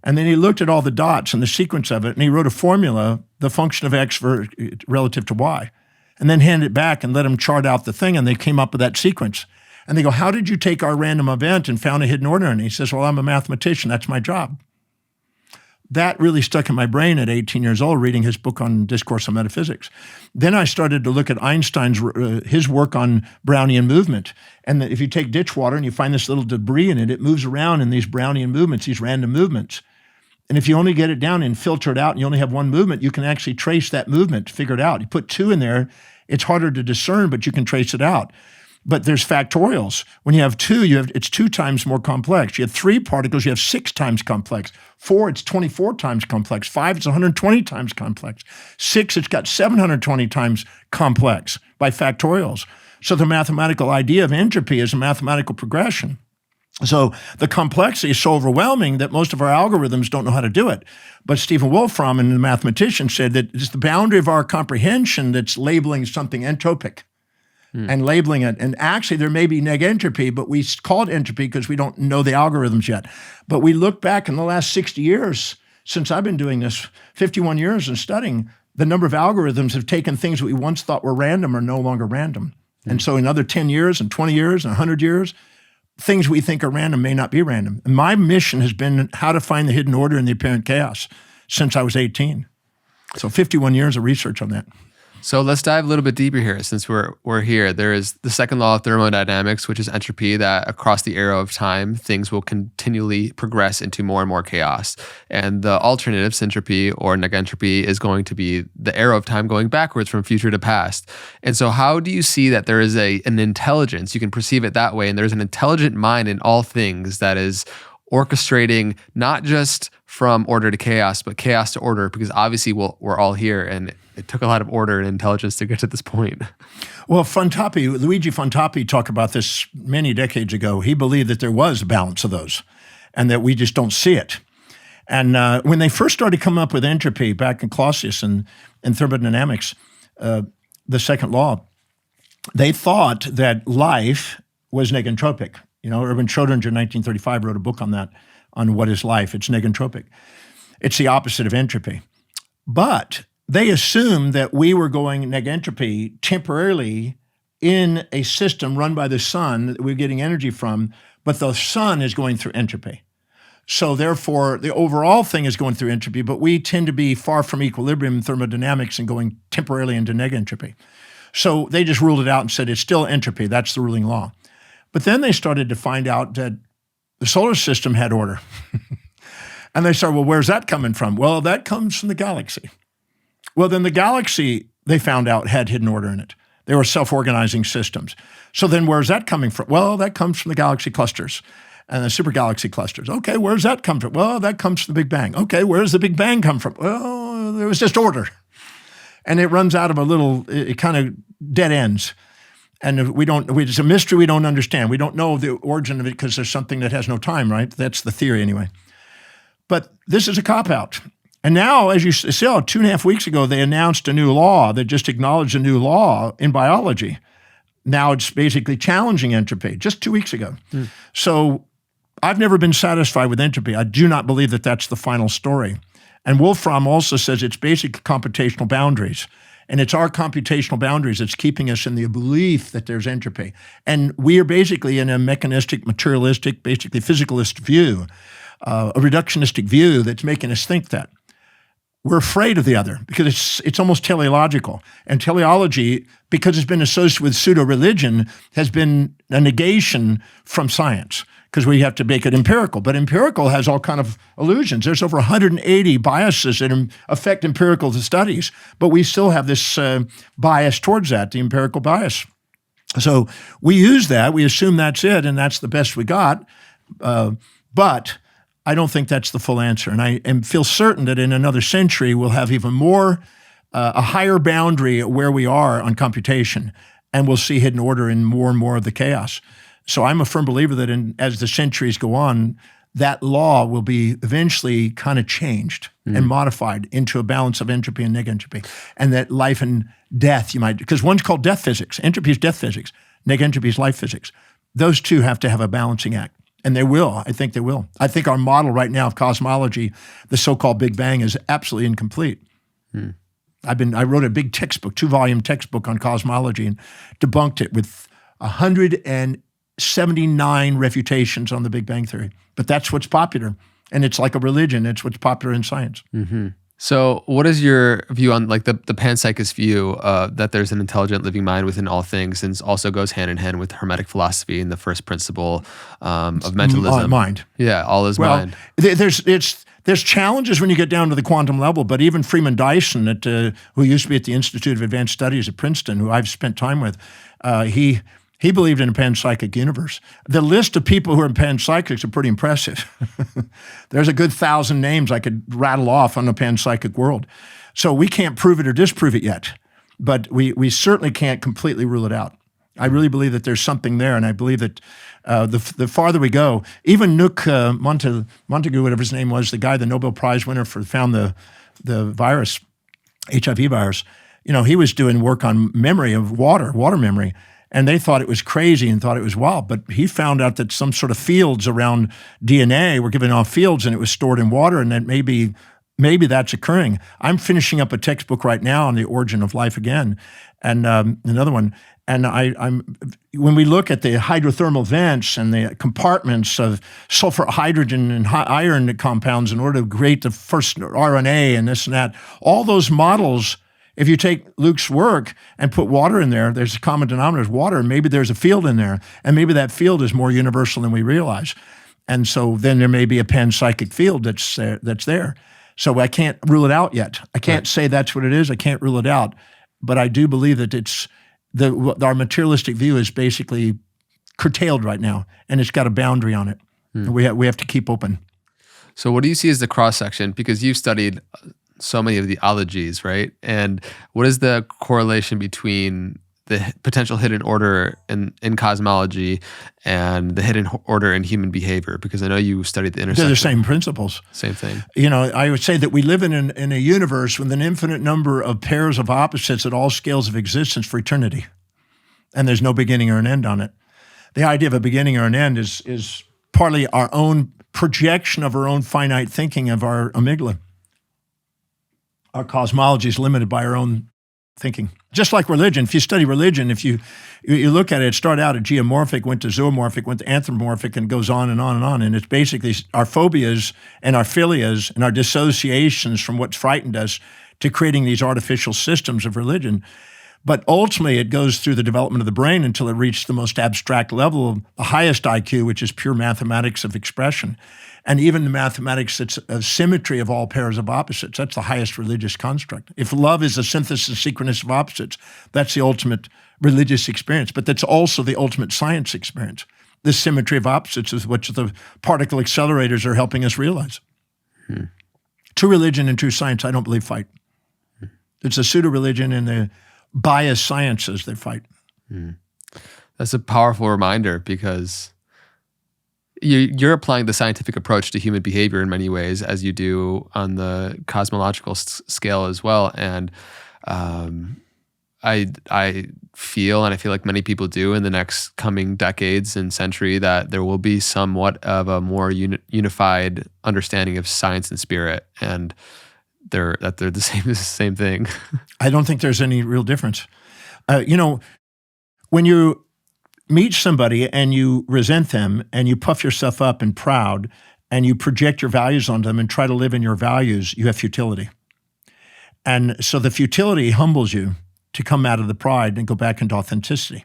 And then he looked at all the dots and the sequence of it, and he wrote a formula, the function of X relative to Y, and then handed it back and let him chart out the thing, and they came up with that sequence. And they go, how did you take our random event and found a hidden order? And he says, well, I'm a mathematician. That's my job. That really stuck in my brain at 18 years old, reading his book on Discourse on Metaphysics. Then I started to look at Einstein's his work on Brownian movement. And if you take ditch water and you find this little debris in it, it moves around in these Brownian movements, these random movements. And if you only get it down and filter it out and you only have one movement, you can actually trace that movement, figure it out. You put two in there, it's harder to discern, but you can trace it out. But there's factorials. When you have two, it's 2 times more complex. You have 3 particles, you have 6 times complex. 4, it's 24 times complex. 5, it's 120 times complex. 6, it's got 720 times complex by factorials. So the mathematical idea of entropy is a mathematical progression. So the complexity is so overwhelming that most of our algorithms don't know how to do it. But Stephen Wolfram, the mathematician, said that it's the boundary of our comprehension that's labeling something entropic. And labeling it. And actually, there may be negentropy, but we call it entropy because we don't know the algorithms yet. But we look back in the last 60 years, since I've been doing this, 51 years and studying, the number of algorithms have taken things that we once thought were random are no longer random. And so another 10 years and 20 years and 100 years, things we think are random may not be random. And my mission has been how to find the hidden order in the apparent chaos since I was 18. So 51 years of research on that.
So let's dive a little bit deeper here since we're here. There is the second law of thermodynamics, which is entropy, that across the arrow of time, things will continually progress into more and more chaos. And the alternative, syntropy or negentropy, is going to be the arrow of time going backwards from future to past. And so how do you see that there is an intelligence, you can perceive it that way, and there's an intelligent mind in all things that is orchestrating not just from order to chaos, but chaos to order, because obviously we're all here and it took a lot of order and intelligence to get to this point.
Well, Luigi Fontappi talked about this many decades ago. He believed that there was a balance of those and that we just don't see it. And when they first started coming up with entropy back in Clausius and thermodynamics, the second law, they thought that life was negentropic. Erwin Schrödinger in 1935 wrote a book on that, on what is life. It's negentropic. It's the opposite of entropy. But they assumed that we were going negentropy temporarily in a system run by the sun that we're getting energy from, but the sun is going through entropy. So therefore, the overall thing is going through entropy, but we tend to be far from equilibrium in thermodynamics and going temporarily into negentropy. So they just ruled it out and said it's still entropy. That's the ruling law. But then they started to find out that the solar system had order. And they started, well, where's that coming from? Well, that comes from the galaxy. Well, then the galaxy, they found out, had hidden order in it. They were self-organizing systems. So then where's that coming from? Well, that comes from the galaxy clusters and the super galaxy clusters. Okay, where's that come from? Well, that comes from the Big Bang. Okay, where's the Big Bang come from? Well, there was just order. And it runs out of it kind of dead ends. And it's a mystery we don't understand. We don't know the origin of it because there's something that has no time, right? That's the theory anyway. But this is a cop-out. And now, as you saw, 2.5 weeks ago, they announced a new law that just acknowledged a new law in biology. Now it's basically challenging entropy, just 2 weeks ago. So I've never been satisfied with entropy. I do not believe that that's the final story. And Wolfram also says it's basically computational boundaries. And it's our computational boundaries that's keeping us in the belief that there's entropy. And we are basically in a mechanistic, materialistic, basically physicalist view, a reductionistic view that's making us think that. We're afraid of the other because it's almost teleological. And teleology, because it's been associated with pseudo-religion, has been a negation from science because we have to make it empirical. But empirical has all kind of illusions. There's over 180 biases that affect empirical studies, but we still have this bias towards that, the empirical bias. So we use that. We assume that's it, and that's the best we got. But I don't think that's the full answer. And I feel certain that in another century, we'll have even more, a higher boundary at where we are on computation, and we'll see hidden order in more and more of the chaos. So I'm a firm believer that as the centuries go on, that law will be eventually kind of changed and modified into a balance of entropy and negentropy. And that life and death, because one's called death physics. Entropy is death physics. Negentropy is life physics. Those two have to have a balancing act. And they will. I think they will. I think our model right now of cosmology, the so-called Big Bang, is absolutely incomplete. I wrote a big textbook, 2-volume textbook on cosmology, and debunked it with 179 refutations on the Big Bang theory. But that's what's popular. And it's like a religion. It's what's popular in science.
So what is your view on like the panpsychist view that there's an intelligent living mind within all things, and also goes hand in hand with Hermetic philosophy and the first principle of mentalism?
Mind.
Yeah, all is mind.
There's challenges when you get down to the quantum level, but even Freeman Dyson, who used to be at the Institute of Advanced Studies at Princeton, who I've spent time with, he believed in a panpsychic universe. The list of people who are panpsychics are pretty impressive. There's a good 1,000 names I could rattle off on the panpsychic world. So we can't prove it or disprove it yet, but we certainly can't completely rule it out. I really believe that there's something there, and I believe that the farther we go, even Montagu, whatever his name was, the Nobel Prize winner found the virus, HIV virus, he was doing work on memory of water memory. And they thought it was crazy and thought it was wild. But he found out that some sort of fields around DNA were giving off fields, and it was stored in water, and that maybe that's occurring. I'm finishing up a textbook right now on the origin of life again, and another one. And when we look at the hydrothermal vents and the compartments of sulfur, hydrogen, and iron compounds in order to create the first RNA and this and that, all those models. If you take Luke's work and put water in there, there's a common denominator, water, and maybe there's a field in there, and maybe that field is more universal than we realize. And so then there may be a panpsychic field that's there. So I can't rule it out yet. I can't say that's what it is. I can't rule it out. But I do believe that our materialistic view is basically curtailed right now, and it's got a boundary on it. And we have to keep open.
So what do you see as the cross-section? Because you've studied so many of the ologies, right? And what is the correlation between the potential hidden order in cosmology and the hidden order in human behavior? Because I know you studied the intersection.
They're the same principles.
Same thing.
I would say that we live in a universe with an infinite number of pairs of opposites at all scales of existence for eternity. And there's no beginning or an end on it. The idea of a beginning or an end is partly our own projection of our own finite thinking of our amygdala. Our cosmology is limited by our own thinking. Just like religion, if you study religion, if you look at it, it started out at geomorphic, went to zoomorphic, went to anthropomorphic, and goes on and on and on. And it's basically our phobias and our philias and our dissociations from what's frightened us to creating these artificial systems of religion. But ultimately, it goes through the development of the brain until it reaches the most abstract level, the highest IQ, which is pure mathematics of expression. And even the mathematics that's a symmetry of all pairs of opposites. That's the highest religious construct. If love is a synthesis sequence of opposites, that's the ultimate religious experience. But that's also the ultimate science experience. This symmetry of opposites is what the particle accelerators are helping us realize. True religion and true science, I don't believe, fight. It's a pseudo-religion and the biased sciences that fight.
That's a powerful reminder because you're applying the scientific approach to human behavior in many ways, as you do on the cosmological scale as well. And I feel, and I feel like many people do in the next coming decades and century, that there will be somewhat of a more unified understanding of science and spirit, and they're the same thing.
I don't think there's any real difference. When you meet somebody and you resent them and you puff yourself up and proud and you project your values on them and try to live in your values, you have futility. And so the futility humbles you to come out of the pride and go back into authenticity.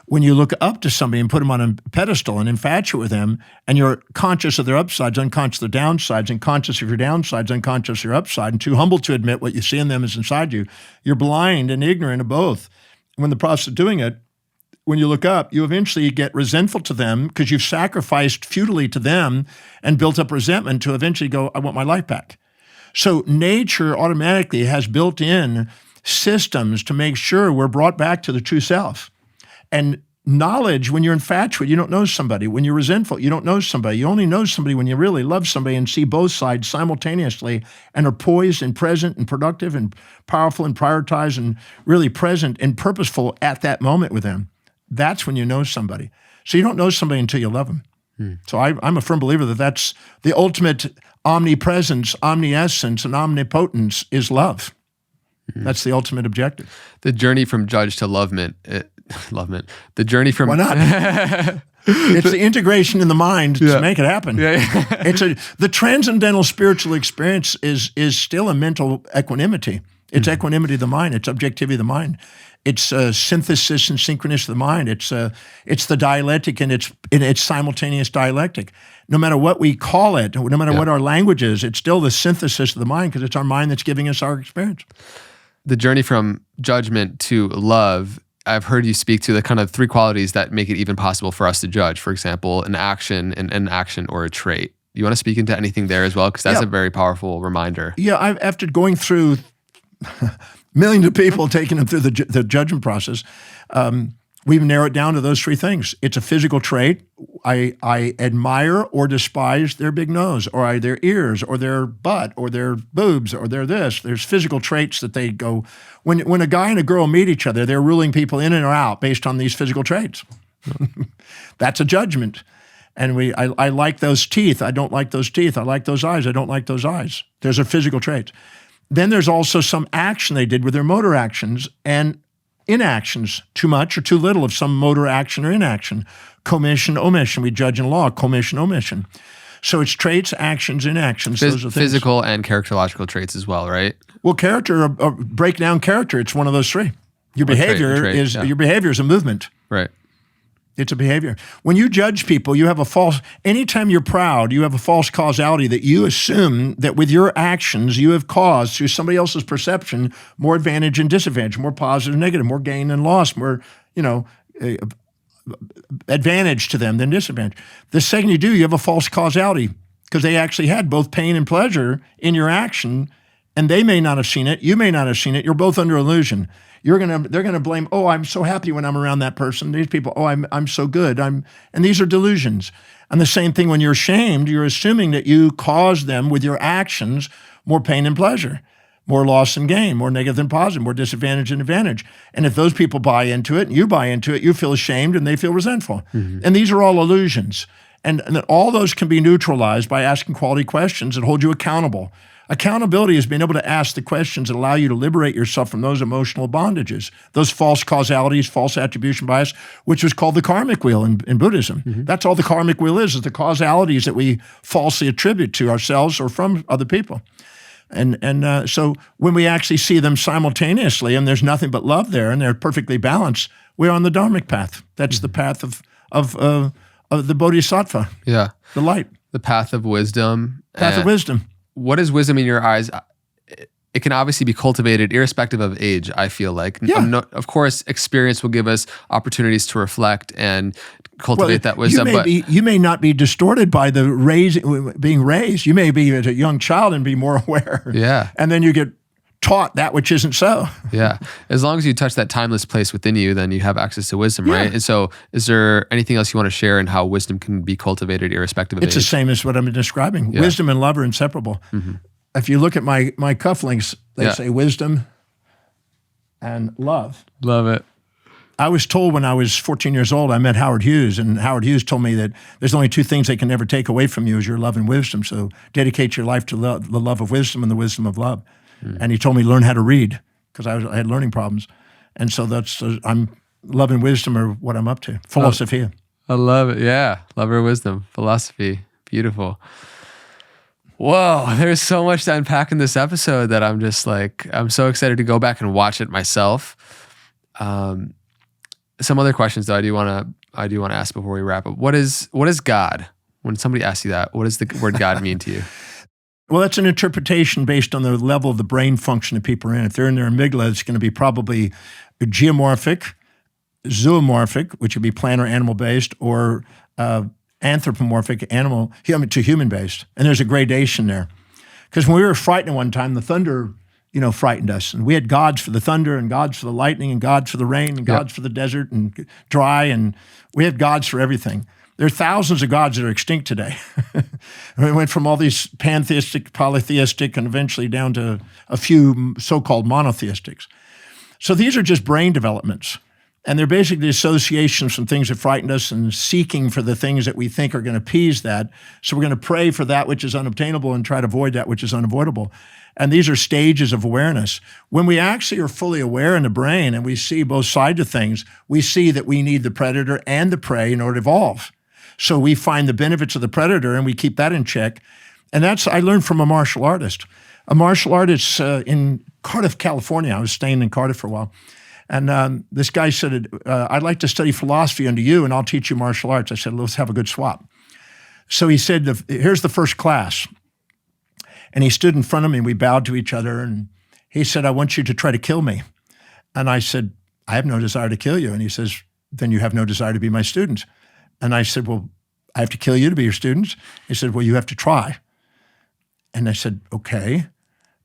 When you look up to somebody and put them on a pedestal and infatuate with them, and you're conscious of their upsides, unconscious of their downsides, and conscious of your downsides, unconscious of your upside, and too humble to admit what you see in them is inside you, you're blind and ignorant of both. When the process of doing it, when you look up, you eventually get resentful to them because you've sacrificed futilely to them and built up resentment to eventually go, I want my life back. So nature automatically has built in systems to make sure we're brought back to the true self. And knowledge, when you're infatuated, you don't know somebody. When you're resentful, you don't know somebody. You only know somebody when you really love somebody and see both sides simultaneously and are poised and present and productive and powerful and prioritized and really present and purposeful at that moment with them. That's when you know somebody. So you don't know somebody until you love them. So I'm a firm believer that that's the ultimate omnipresence, omniscience, and omnipotence is love. That's the ultimate objective.
The journey from judge to lovement. The journey from...
Why not? It's the integration in the mind to make it happen. The transcendental spiritual experience is still a mental equanimity. It's equanimity of the mind. It's objectivity of the mind. It's synthesis and synchronous of the mind. It's the dialectic and it's simultaneous dialectic. No matter what we call it, no matter what our language is, it's still the synthesis of the mind because it's our mind that's giving us our experience.
The journey from judgment to love, I've heard you speak to the kind of three qualities that make it even possible for us to judge. For example, an action, an inaction, or a trait. You want to speak into anything there as well? Because that's a very powerful reminder.
Yeah, after going through millions of people, taking them through the judgment process, we've narrowed down to those three things. It's a physical trait. I admire or despise their big nose, or their ears, or their butt, or their boobs, or their this. There's physical traits that they go, when a guy and a girl meet each other, they're ruling people in and or out based on these physical traits. That's a judgment. And I like those teeth. I don't like those teeth. I like those eyes. I don't like those eyes. Those are physical traits. Then there's also some action they did with their motor actions and inactions, too much or too little of some motor action or inaction. Commission, omission. We judge in law, commission, omission. So it's traits, actions, inactions. Those are things.
Physical and characterological traits as well, right?
Well, character, break down character, it's one of those three. Your behavior is a movement.
Right.
It's a behavior. When you judge people, you have anytime you're proud, you have a false causality that you assume that with your actions you have caused through somebody else's perception more advantage and disadvantage, more positive and negative, more gain and loss, more, advantage to them than disadvantage. The second you do, you have a false causality because they actually had both pain and pleasure in your action, and they may not have seen it, you may not have seen it, you're both under illusion. They're gonna blame, oh, I'm so happy when I'm around that person. These people, oh, I'm so good. And these are delusions. And the same thing when you're ashamed, you're assuming that you caused them with your actions more pain and pleasure, more loss than gain, more negative than positive, more disadvantage than advantage. And if those people buy into it and you buy into it, you feel ashamed and they feel resentful. And these are all illusions. And all those can be neutralized by asking quality questions that hold you accountable. Accountability is being able to ask the questions that allow you to liberate yourself from those emotional bondages, those false causalities, false attribution bias, which is called the karmic wheel in Buddhism. That's all the karmic wheel is the causalities that we falsely attribute to ourselves or from other people. And so when we actually see them simultaneously and there's nothing but love there and they're perfectly balanced, we're on the dharmic path. That's the path of the bodhisattva, the light.
The path of wisdom.
Path of wisdom.
What is wisdom in your eyes? It can obviously be cultivated irrespective of age, I feel like.
Yeah.
Of course, experience will give us opportunities to reflect and cultivate that wisdom.
You may not be distorted by being raised. You may be as a young child and be more aware.
Yeah.
And then you get taught that which isn't so.
Yeah. As long as you touch that timeless place within you, then you have access to wisdom, right? And so is there anything else you want to share in how wisdom can be cultivated irrespective of age?
It's the same as what I'm describing. Yeah. Wisdom and love are inseparable. If you look at my cufflinks, they say wisdom and love.
Love it.
I was told when I was 14 years old, I met Howard Hughes, and Howard Hughes told me that there's only two things they can never take away from you is your love and wisdom. So dedicate your life to the love of wisdom and the wisdom of love. And he told me learn how to read because I had learning problems. And so love and wisdom are what I'm up to. Philosophy.
I love it. Yeah. Love or wisdom. Philosophy. Beautiful. Whoa, there's so much to unpack in this episode that I'm just like, I'm so excited to go back and watch it myself. Some other questions though I do want to ask before we wrap up. What is God? When somebody asks you that, what does the word God mean to you?
Well, that's an interpretation based on the level of the brain function that people are in. If they're in their amygdala, it's going to be probably geomorphic, zoomorphic, which would be plant or animal-based, or anthropomorphic, animal to human-based. And there's a gradation there. Because when we were frightened one time, the thunder, frightened us. And we had gods for the thunder and gods for the lightning and gods for the rain and gods for the desert and dry. And we had gods for everything. There are thousands of gods that are extinct today. We went from all these pantheistic, polytheistic, and eventually down to a few so-called monotheistics. So these are just brain developments. And they're basically associations from things that frightened us and seeking for the things that we think are going to appease that. So we're going to pray for that which is unobtainable and try to avoid that which is unavoidable. And these are stages of awareness. When we actually are fully aware in the brain and we see both sides of things, we see that we need the predator and the prey in order to evolve. So we find the benefits of the predator and we keep that in check. And I learned from a martial artist. A martial artist in Cardiff, California. I was staying in Cardiff for a while. And this guy said, I'd like to study philosophy under you and I'll teach you martial arts. I said, let's have a good swap. So he said, here's the first class. And he stood in front of me and we bowed to each other. And he said, I want you to try to kill me. And I said, I have no desire to kill you. And he says, then you have no desire to be my student. And I said, well, I have to kill you to be your student? He said, well, you have to try. And I said, okay.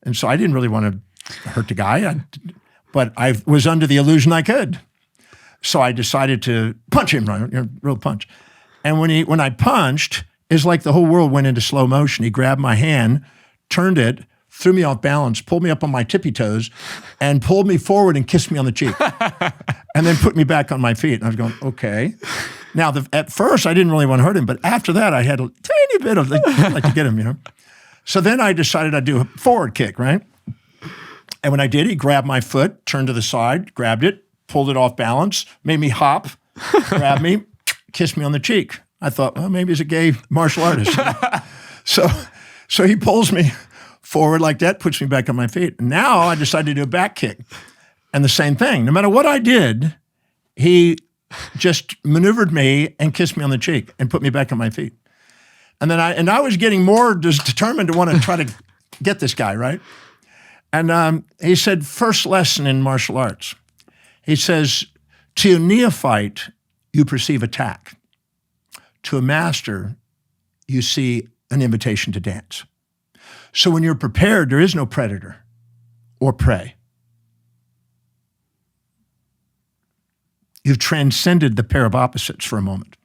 And so I didn't really want to hurt the guy, but I was under the illusion I could. So I decided to punch him, real punch. And when I punched, it's like the whole world went into slow motion. He grabbed my hand, turned it, threw me off balance, pulled me up on my tippy toes, and pulled me forward and kissed me on the cheek. And then put me back on my feet. And I was going, okay. Now, at first, I didn't really want to hurt him, but after that, I had a tiny bit of, like to get him, So then I decided I'd do a forward kick, right? And when I did, he grabbed my foot, turned to the side, grabbed it, pulled it off balance, made me hop, grabbed me, kissed me on the cheek. I thought, well, maybe he's a gay martial artist. So he pulls me forward like that, puts me back on my feet. Now I decided to do a back kick. And the same thing. No matter what I did, he just maneuvered me and kissed me on the cheek and put me back on my feet. And then I was getting more just determined to want to try to get this guy, right? And he said, first lesson in martial arts. He says, to a neophyte, you perceive attack. To a master, you see an invitation to dance. So when you're prepared, there is no predator or prey. You've transcended the pair of opposites for a moment.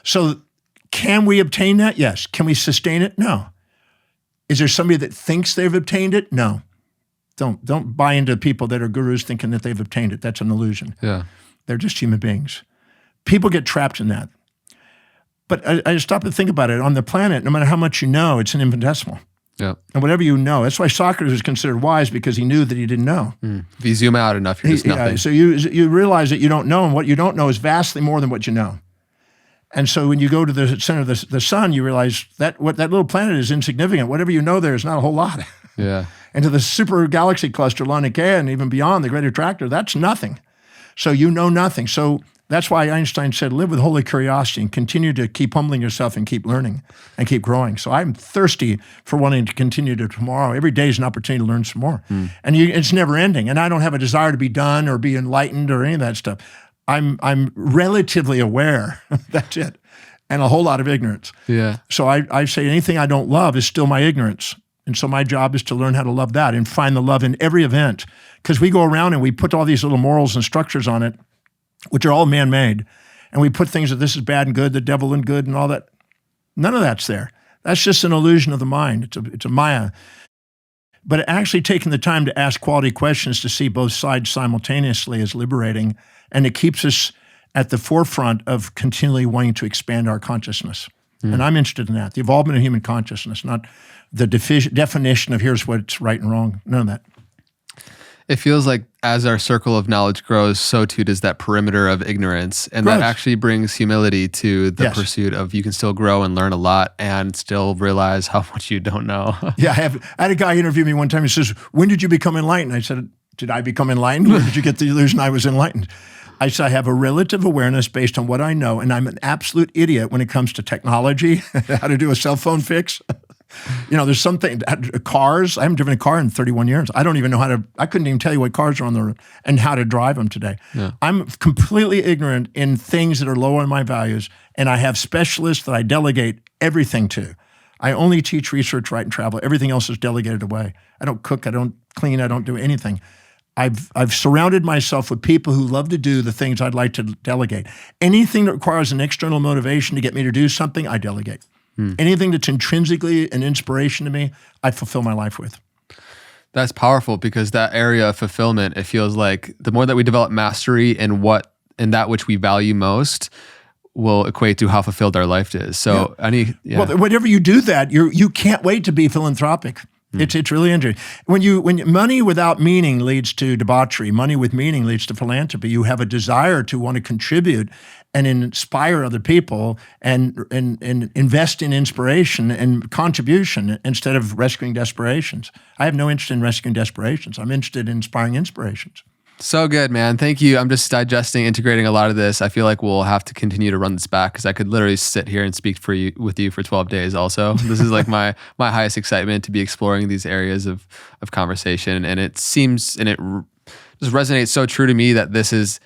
So can we obtain that? Yes. Can we sustain it? No. Is there somebody that thinks they've obtained it? No. Don't buy into people that are gurus thinking that they've obtained it. That's an illusion.
Yeah.
They're just human beings. People get trapped in that. But I stop and think about it. On the planet, no matter how much you know, it's an infinitesimal.
Yeah.
And whatever you know, that's why Socrates was considered wise, because he knew that he didn't know.
If you zoom out enough, you're just nothing.
So you realize that you don't know, and what you don't know is vastly more than what you know. And so when you go to the center of the sun, you realize that what that little planet is insignificant. Whatever you know there is not a whole lot.
Yeah.
And to the super galaxy cluster, Laodicea, and even beyond, the Great Attractor, that's nothing. So you know nothing. So that's why Einstein said, live with holy curiosity and continue to keep humbling yourself and keep learning and keep growing. So I'm thirsty for wanting to continue to tomorrow. Every day is an opportunity to learn some more. And it's never ending. And I don't have a desire to be done or be enlightened or any of that stuff. I'm relatively aware. That's it. And a whole lot of ignorance.
Yeah.
So I say anything I don't love is still my ignorance. And so my job is to learn how to love that and find the love in every event. Because we go around and we put all these little morals and structures on it, which are all man-made. And we put things that this is bad and good, the devil and good and all that. None of that's there. That's just an illusion of the mind. It's a Maya. But actually taking the time to ask quality questions to see both sides simultaneously is liberating. And it keeps us at the forefront of continually wanting to expand our consciousness. And I'm interested in that, the involvement of human consciousness, not the definition of here's what's right and wrong, none of that.
It feels like as our circle of knowledge grows, so too does that perimeter of ignorance. And that actually brings humility to the pursuit of you can still grow and learn a lot and still realize how much you don't know.
Yeah, I had a guy interview me one time. He says, when did you become enlightened? I said, did I become enlightened? Or did you get the illusion I was enlightened? I said, I have a relative awareness based on what I know, and I'm an absolute idiot when it comes to technology, how to do a cell phone fix. There's something, cars. I haven't driven a car in 31 years. I don't even know I couldn't even tell you what cars are on the road and how to drive them today. Yeah. I'm completely ignorant in things that are low on my values, and I have specialists that I delegate everything to. I only teach research, write, and travel. Everything else is delegated away. I don't cook, I don't clean, I don't do anything. I've surrounded myself with people who love to do the things I'd like to delegate. Anything that requires an external motivation to get me to do something, I delegate. Anything that's intrinsically an inspiration to me, I fulfill my life with.
That's powerful, because that area of fulfillment, it feels like the more that we develop mastery in that which we value most will equate to how fulfilled our life is. So
well, whenever you do that, you can't wait to be philanthropic. It's really interesting. When money without meaning leads to debauchery, money with meaning leads to philanthropy. You have a desire to want to contribute and inspire other people and invest in inspiration and contribution instead of rescuing desperations. I have no interest in rescuing desperations. I'm interested in inspiring inspirations.
So good, man. Thank you. I'm just digesting, integrating a lot of this. I feel like we'll have to continue to run this back, because I could literally sit here and speak with you for 12 days also. This is like my highest excitement, to be exploring these areas of conversation. And it seems, and it just resonates so true to me, that this is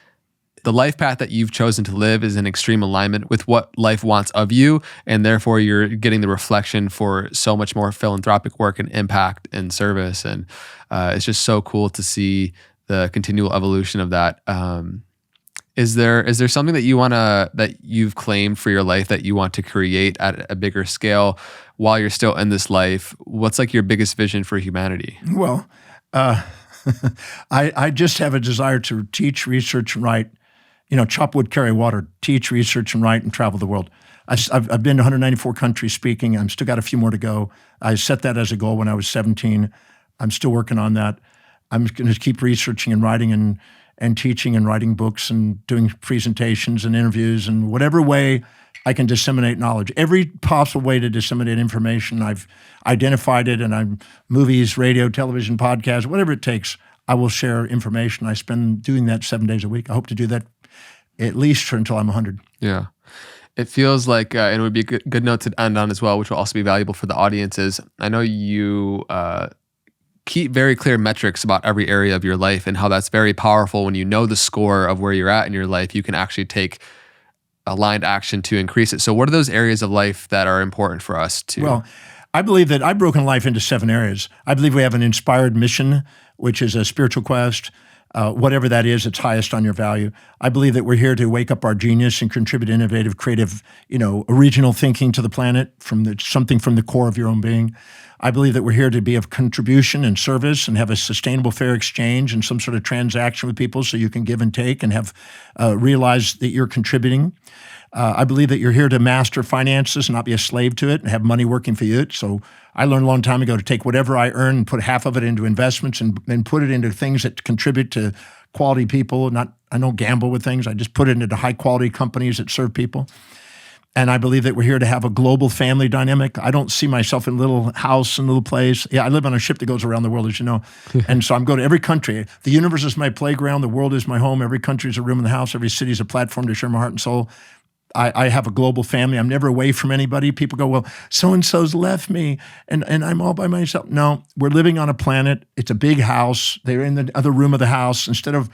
the life path that you've chosen to live is in extreme alignment with what life wants of you. And therefore you're getting the reflection for so much more philanthropic work and impact and service. And it's just so cool to see the continual evolution of that. Is there something that you've claimed for your life that you want to create at a bigger scale while you're still in this life? What's like your biggest vision for humanity?
Well, I just have a desire to teach, research, and write. Chop wood, carry water, teach, research, and write, and travel the world. I've been to 194 countries speaking. I've still got a few more to go. I set that as a goal when I was 17. I'm still working on that. I'm going to keep researching and writing and teaching and writing books and doing presentations and interviews and whatever way I can disseminate knowledge. Every possible way to disseminate information, I've identified it, and I'm movies, radio, television, podcasts, whatever it takes, I will share information. I spend doing that 7 days a week. I hope to do that at least until I'm 100.
Yeah. It feels like, and it would be a good note to end on as well, which will also be valuable for the audiences. I know you keep very clear metrics about every area of your life, and how that's very powerful. When you know the score of where you're at in your life, you can actually take aligned action to increase it. So what are those areas of life that are important for us to?
Well, I believe that I've broken life into 7 areas. I believe we have an inspired mission, which is a spiritual quest. whatever that is, it's highest on your value. I believe that we're here to wake up our genius and contribute innovative, creative, original thinking to the planet something from the core of your own being. I believe that we're here to be of contribution and service and have a sustainable, fair exchange and some sort of transaction with people so you can give and take and have realize that you're contributing. I believe that you're here to master finances and not be a slave to it and have money working for you. So I learned a long time ago to take whatever I earn and put half of it into investments and put it into things that contribute to quality people. I don't gamble with things. I just put it into high quality companies that serve people. And I believe that we're here to have a global family dynamic. I don't see myself in a little house and a little place. Yeah, I live on a ship that goes around the world, as you know. And so I'm going to every country. The universe is my playground. The world is my home. Every country is a room in the house. Every city is a platform to share my heart and soul. I have a global family. I'm never away from anybody. People go, well, so-and-so's left me and I'm all by myself. No, we're living on a planet. It's a big house. They're in the other room of the house. Instead of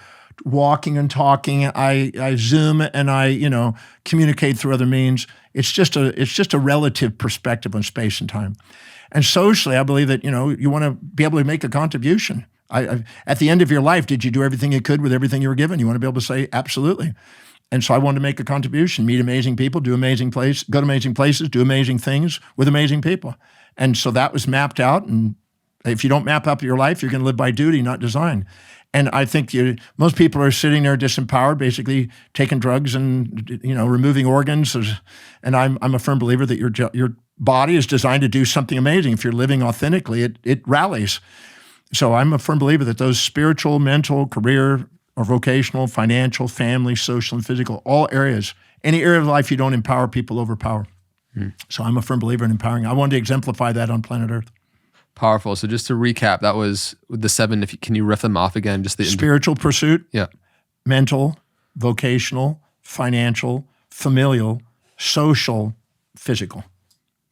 walking and talking, I Zoom and I, communicate through other means. It's just a relative perspective on space and time. And socially, I believe that, you want to be able to make a contribution. At the end of your life, did you do everything you could with everything you were given? You want to be able to say, absolutely. And so I wanted to make a contribution, meet amazing people, go to amazing places, do amazing things with amazing people. And so that was mapped out. And if you don't map up your life, you're going to live by duty, not design. And I think most people are sitting there disempowered, basically taking drugs and removing organs. And I'm a firm believer that your body is designed to do something amazing. If you're living authentically, it rallies. So I'm a firm believer that those spiritual, mental, career, or vocational, financial, family, social, and physical, all areas, any area of life you don't empower, people overpower. So I'm a firm believer in empowering. I wanted to exemplify that on planet Earth.
Powerful. So just to recap, that was the 7. Can you riff them off again? Just the
spiritual pursuit,
yeah,
mental, vocational, financial, familial, social, physical.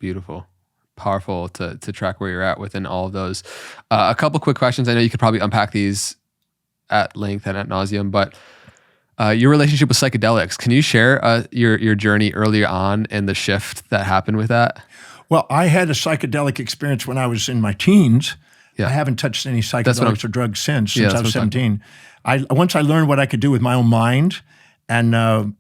Beautiful. Powerful to track where you're at within all of those. A couple quick questions. I know you could probably unpack these at length and at nauseum, but your relationship with psychedelics, can you share your journey early on and the shift that happened with that?
Well, I had a psychedelic experience when I was in my teens. Yeah. I haven't touched any psychedelics or drugs since I was 17. Once I learned what I could do with my own mind and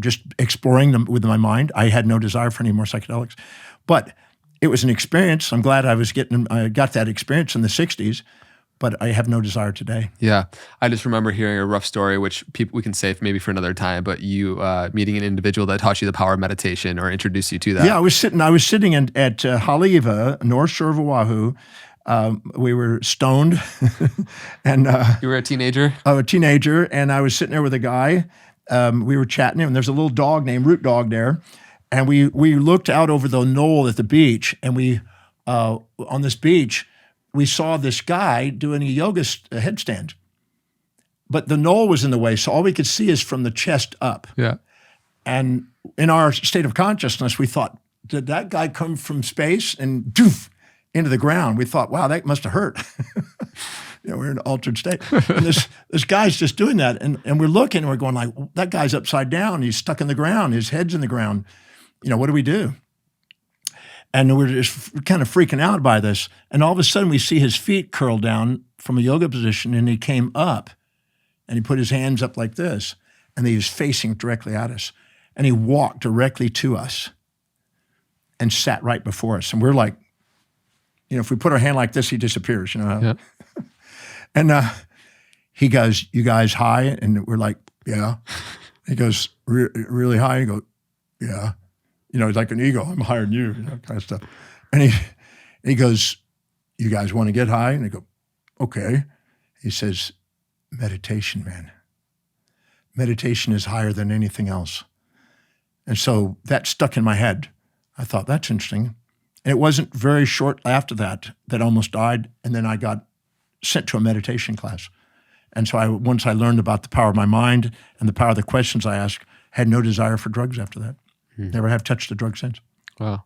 just exploring them with my mind, I had no desire for any more psychedelics. But it was an experience. I'm glad I got that experience in the 60s. But I have no desire today. Yeah.
I just remember hearing a rough story, which we can save maybe for another time, but you meeting an individual that taught you the power of meditation or introduced you to that.
Yeah, I was sitting at Haleiwa, North Shore of Oahu. We were stoned. And
you were a teenager?
A teenager, and I was sitting there with a guy. We were chatting, and there's a little dog named Root Dog there. And we looked out over the knoll at the beach, and on this beach, we saw this guy doing a yoga headstand. But the knoll was in the way, so all we could see is from the chest up.
Yeah.
And in our state of consciousness, we thought, did that guy come from space and doof into the ground? We thought, wow, that must have hurt. We're in an altered state. And this guy's just doing that. And we're looking and we're going like, that guy's upside down. He's stuck in the ground. His head's in the ground. What do we do? And we're just kind of freaking out by this. And all of a sudden we see his feet curl down from a yoga position, and he came up and he put his hands up like this, and he was facing directly at us. And he walked directly to us and sat right before us. And we're like, if we put our hand like this, he disappears,
Yeah.
And he goes, you guys high? And we're like, yeah. He goes, really high? And he goes, yeah. It's like an ego. I'm higher than you, kind of stuff. And he goes, you guys want to get high? And I go, okay. He says, meditation, man. Meditation is higher than anything else. And so that stuck in my head. I thought, that's interesting. And it wasn't very short after that I almost died. And then I got sent to a meditation class. And so once I learned about the power of my mind and the power of the questions I asked, had no desire for drugs after that. Never have touched a drug since.
Wow.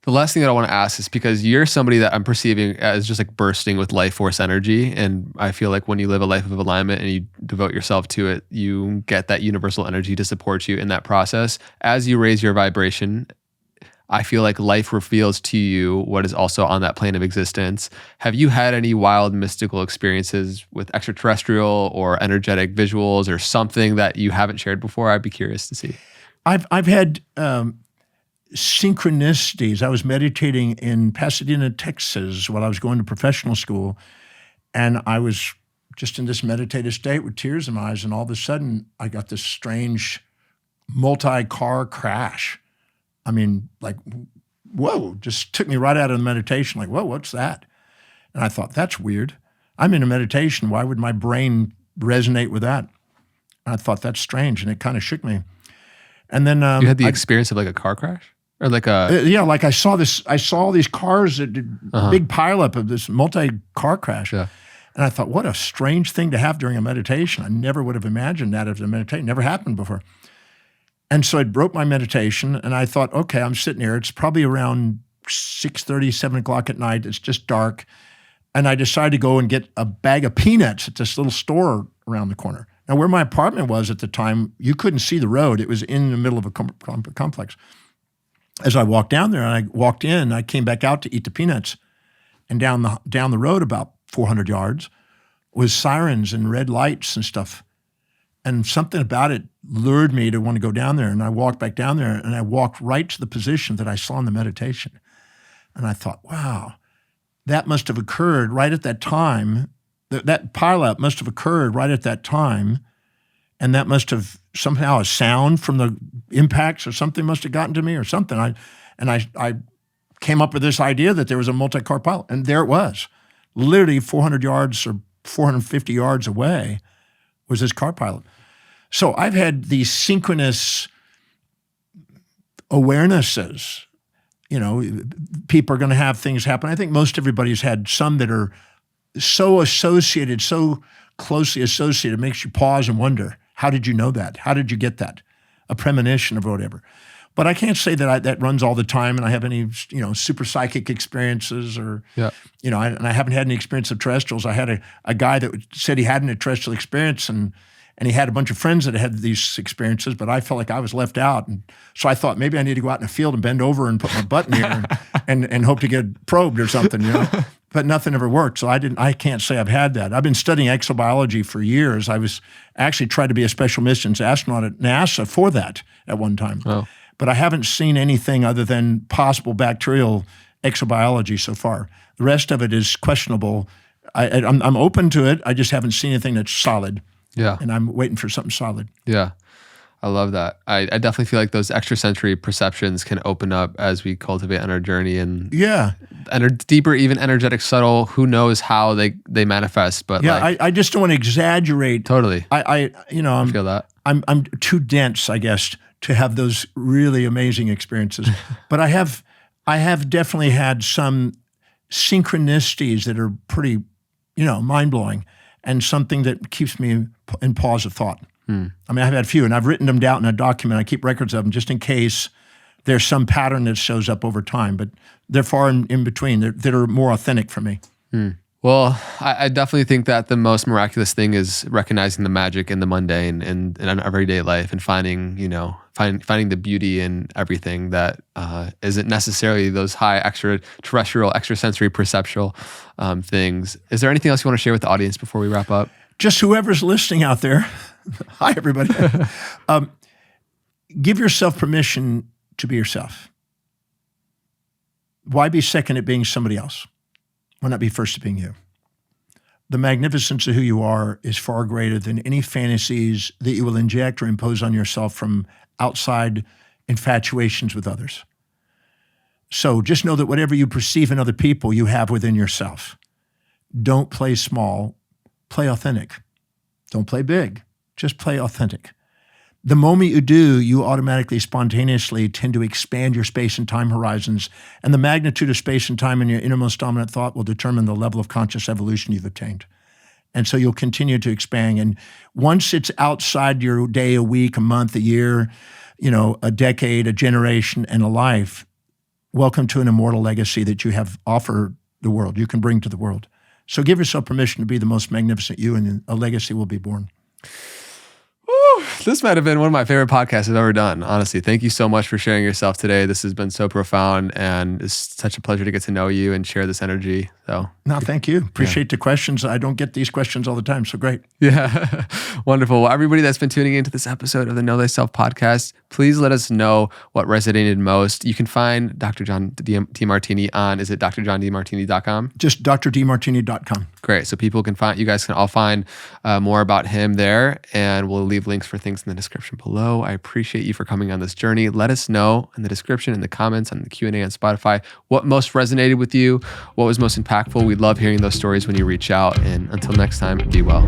The last thing that I want to ask is because you're somebody that I'm perceiving as just like bursting with life force energy. And I feel like when you live a life of alignment and you devote yourself to it, you get that universal energy to support you in that process. As you raise your vibration, I feel like life reveals to you what is also on that plane of existence. Have you had any wild mystical experiences with extraterrestrial or energetic visuals or something that you haven't shared before? I'd be curious to see.
I've had synchronicities. I was meditating in Pasadena, Texas, while I was going to professional school, and I was just in this meditative state with tears in my eyes, and all of a sudden, I got this strange multi-car crash. I mean, like, whoa, just took me right out of the meditation. Like, whoa, what's that? And I thought, that's weird. I'm in a meditation. Why would my brain resonate with that? And I thought, that's strange, and it kind of shook me. And then
You had the experience of like a car crash? Or like a
yeah, like I saw these cars, a big pileup of this multi-car crash.
Yeah.
And I thought, what a strange thing to have during a meditation. I never would have imagined that as a meditation. Never happened before. And so it broke my meditation, and I thought, okay, I'm sitting here. It's probably around 6:30, 7 o'clock at night. It's just dark. And I decided to go and get a bag of peanuts at this little store around the corner. Now, where my apartment was at the time, you couldn't see the road. It was in the middle of a complex. As I walked down there, and I walked in, I came back out to eat the peanuts. And down the road about 400 yards was sirens and red lights and stuff. And something about it lured me to want to go down there. And I walked back down there, and I walked right to the position that I saw in the meditation. And I thought, wow, that must have occurred right at that time. That pileup must have occurred right at that time. And that must have somehow a sound from the impacts or something must have gotten to me or something. I came up with this idea that there was a multi-car pileup. And there it was. Literally 400 yards or 450 yards away was this car pileup. So I've had these synchronous awarenesses. You know, people are going to have things happen. I think most everybody's had some that are so associated, so closely associated, it makes you pause and wonder, how did you know that? How did you get that? A premonition of whatever. But I can't say that that runs all the time, and I have any, super psychic experiences, or, and I haven't had any experience of terrestrials. I had a guy that said he hadn't a terrestrial experience, and he had a bunch of friends that had these experiences, but I felt like I was left out. And so I thought maybe I need to go out in the field and bend over and put my butt in here and hope to get probed or something, But nothing ever worked. So I can't say I've had that. I've been studying exobiology for years. I was actually tried to be a special missions astronaut at NASA for that at one time.
Oh.
But I haven't seen anything other than possible bacterial exobiology so far. The rest of it is questionable. I'm open to it. I just haven't seen anything that's solid.
Yeah.
And I'm waiting for something solid.
Yeah. I love that. I definitely feel like those extrasensory perceptions can open up as we cultivate on our journey, and deeper, even energetic, subtle. Who knows how they manifest? But
I just don't want to exaggerate.
Totally.
I
feel that.
I'm too dense, I guess, to have those really amazing experiences. But I have definitely had some synchronicities that are pretty, mind blowing, and something that keeps me in pause of thought. I mean, I've had a few, and I've written them down in a document. I keep records of them just in case there's some pattern that shows up over time. But they're far in between. That are more authentic for me.
Well, I definitely think that the most miraculous thing is recognizing the magic in the mundane and in everyday life, and finding the beauty in everything that isn't necessarily those high extraterrestrial, extrasensory perceptual things. Is there anything else you want to share with the audience before we wrap up?
Just whoever's listening out there. Hi, everybody. Give yourself permission to be yourself. Why be second at being somebody else? Why not be first at being you? The magnificence of who you are is far greater than any fantasies that you will inject or impose on yourself from outside infatuations with others. So just know that whatever you perceive in other people, you have within yourself. Don't play small, play authentic. Don't play big, just play authentic. The moment you do, you automatically, spontaneously tend to expand your space and time horizons, and the magnitude of space and time in your innermost dominant thought will determine the level of conscious evolution you've attained. And so you'll continue to expand. And once it's outside your day, a week, a month, a year, a decade, a generation, and a life, welcome to an immortal legacy that you have offered the world, you can bring to the world. So give yourself permission to be the most magnificent you, and a legacy will be born.
This might have been one of my favorite podcasts I've ever done. Honestly, thank you so much for sharing yourself today. This has been so profound, and it's such a pleasure to get to know you and share this energy. So,
no, thank you. Appreciate the questions. I don't get these questions all the time, so great.
Yeah, wonderful. Well, everybody that's been tuning into this episode of the Know Thyself podcast, please let us know what resonated most. You can find Dr. John Demartini on, is it drjohndemartini.com?
Just drdemartini.com.
Great. So people can find, you guys can all find more about him there, and we'll leave links for things in the description below. I appreciate you for coming on this journey. Let us know in the description, in the comments, on the Q&A on Spotify, what most resonated with you, what was most impactful. We love hearing those stories when you reach out. And until next time, be well.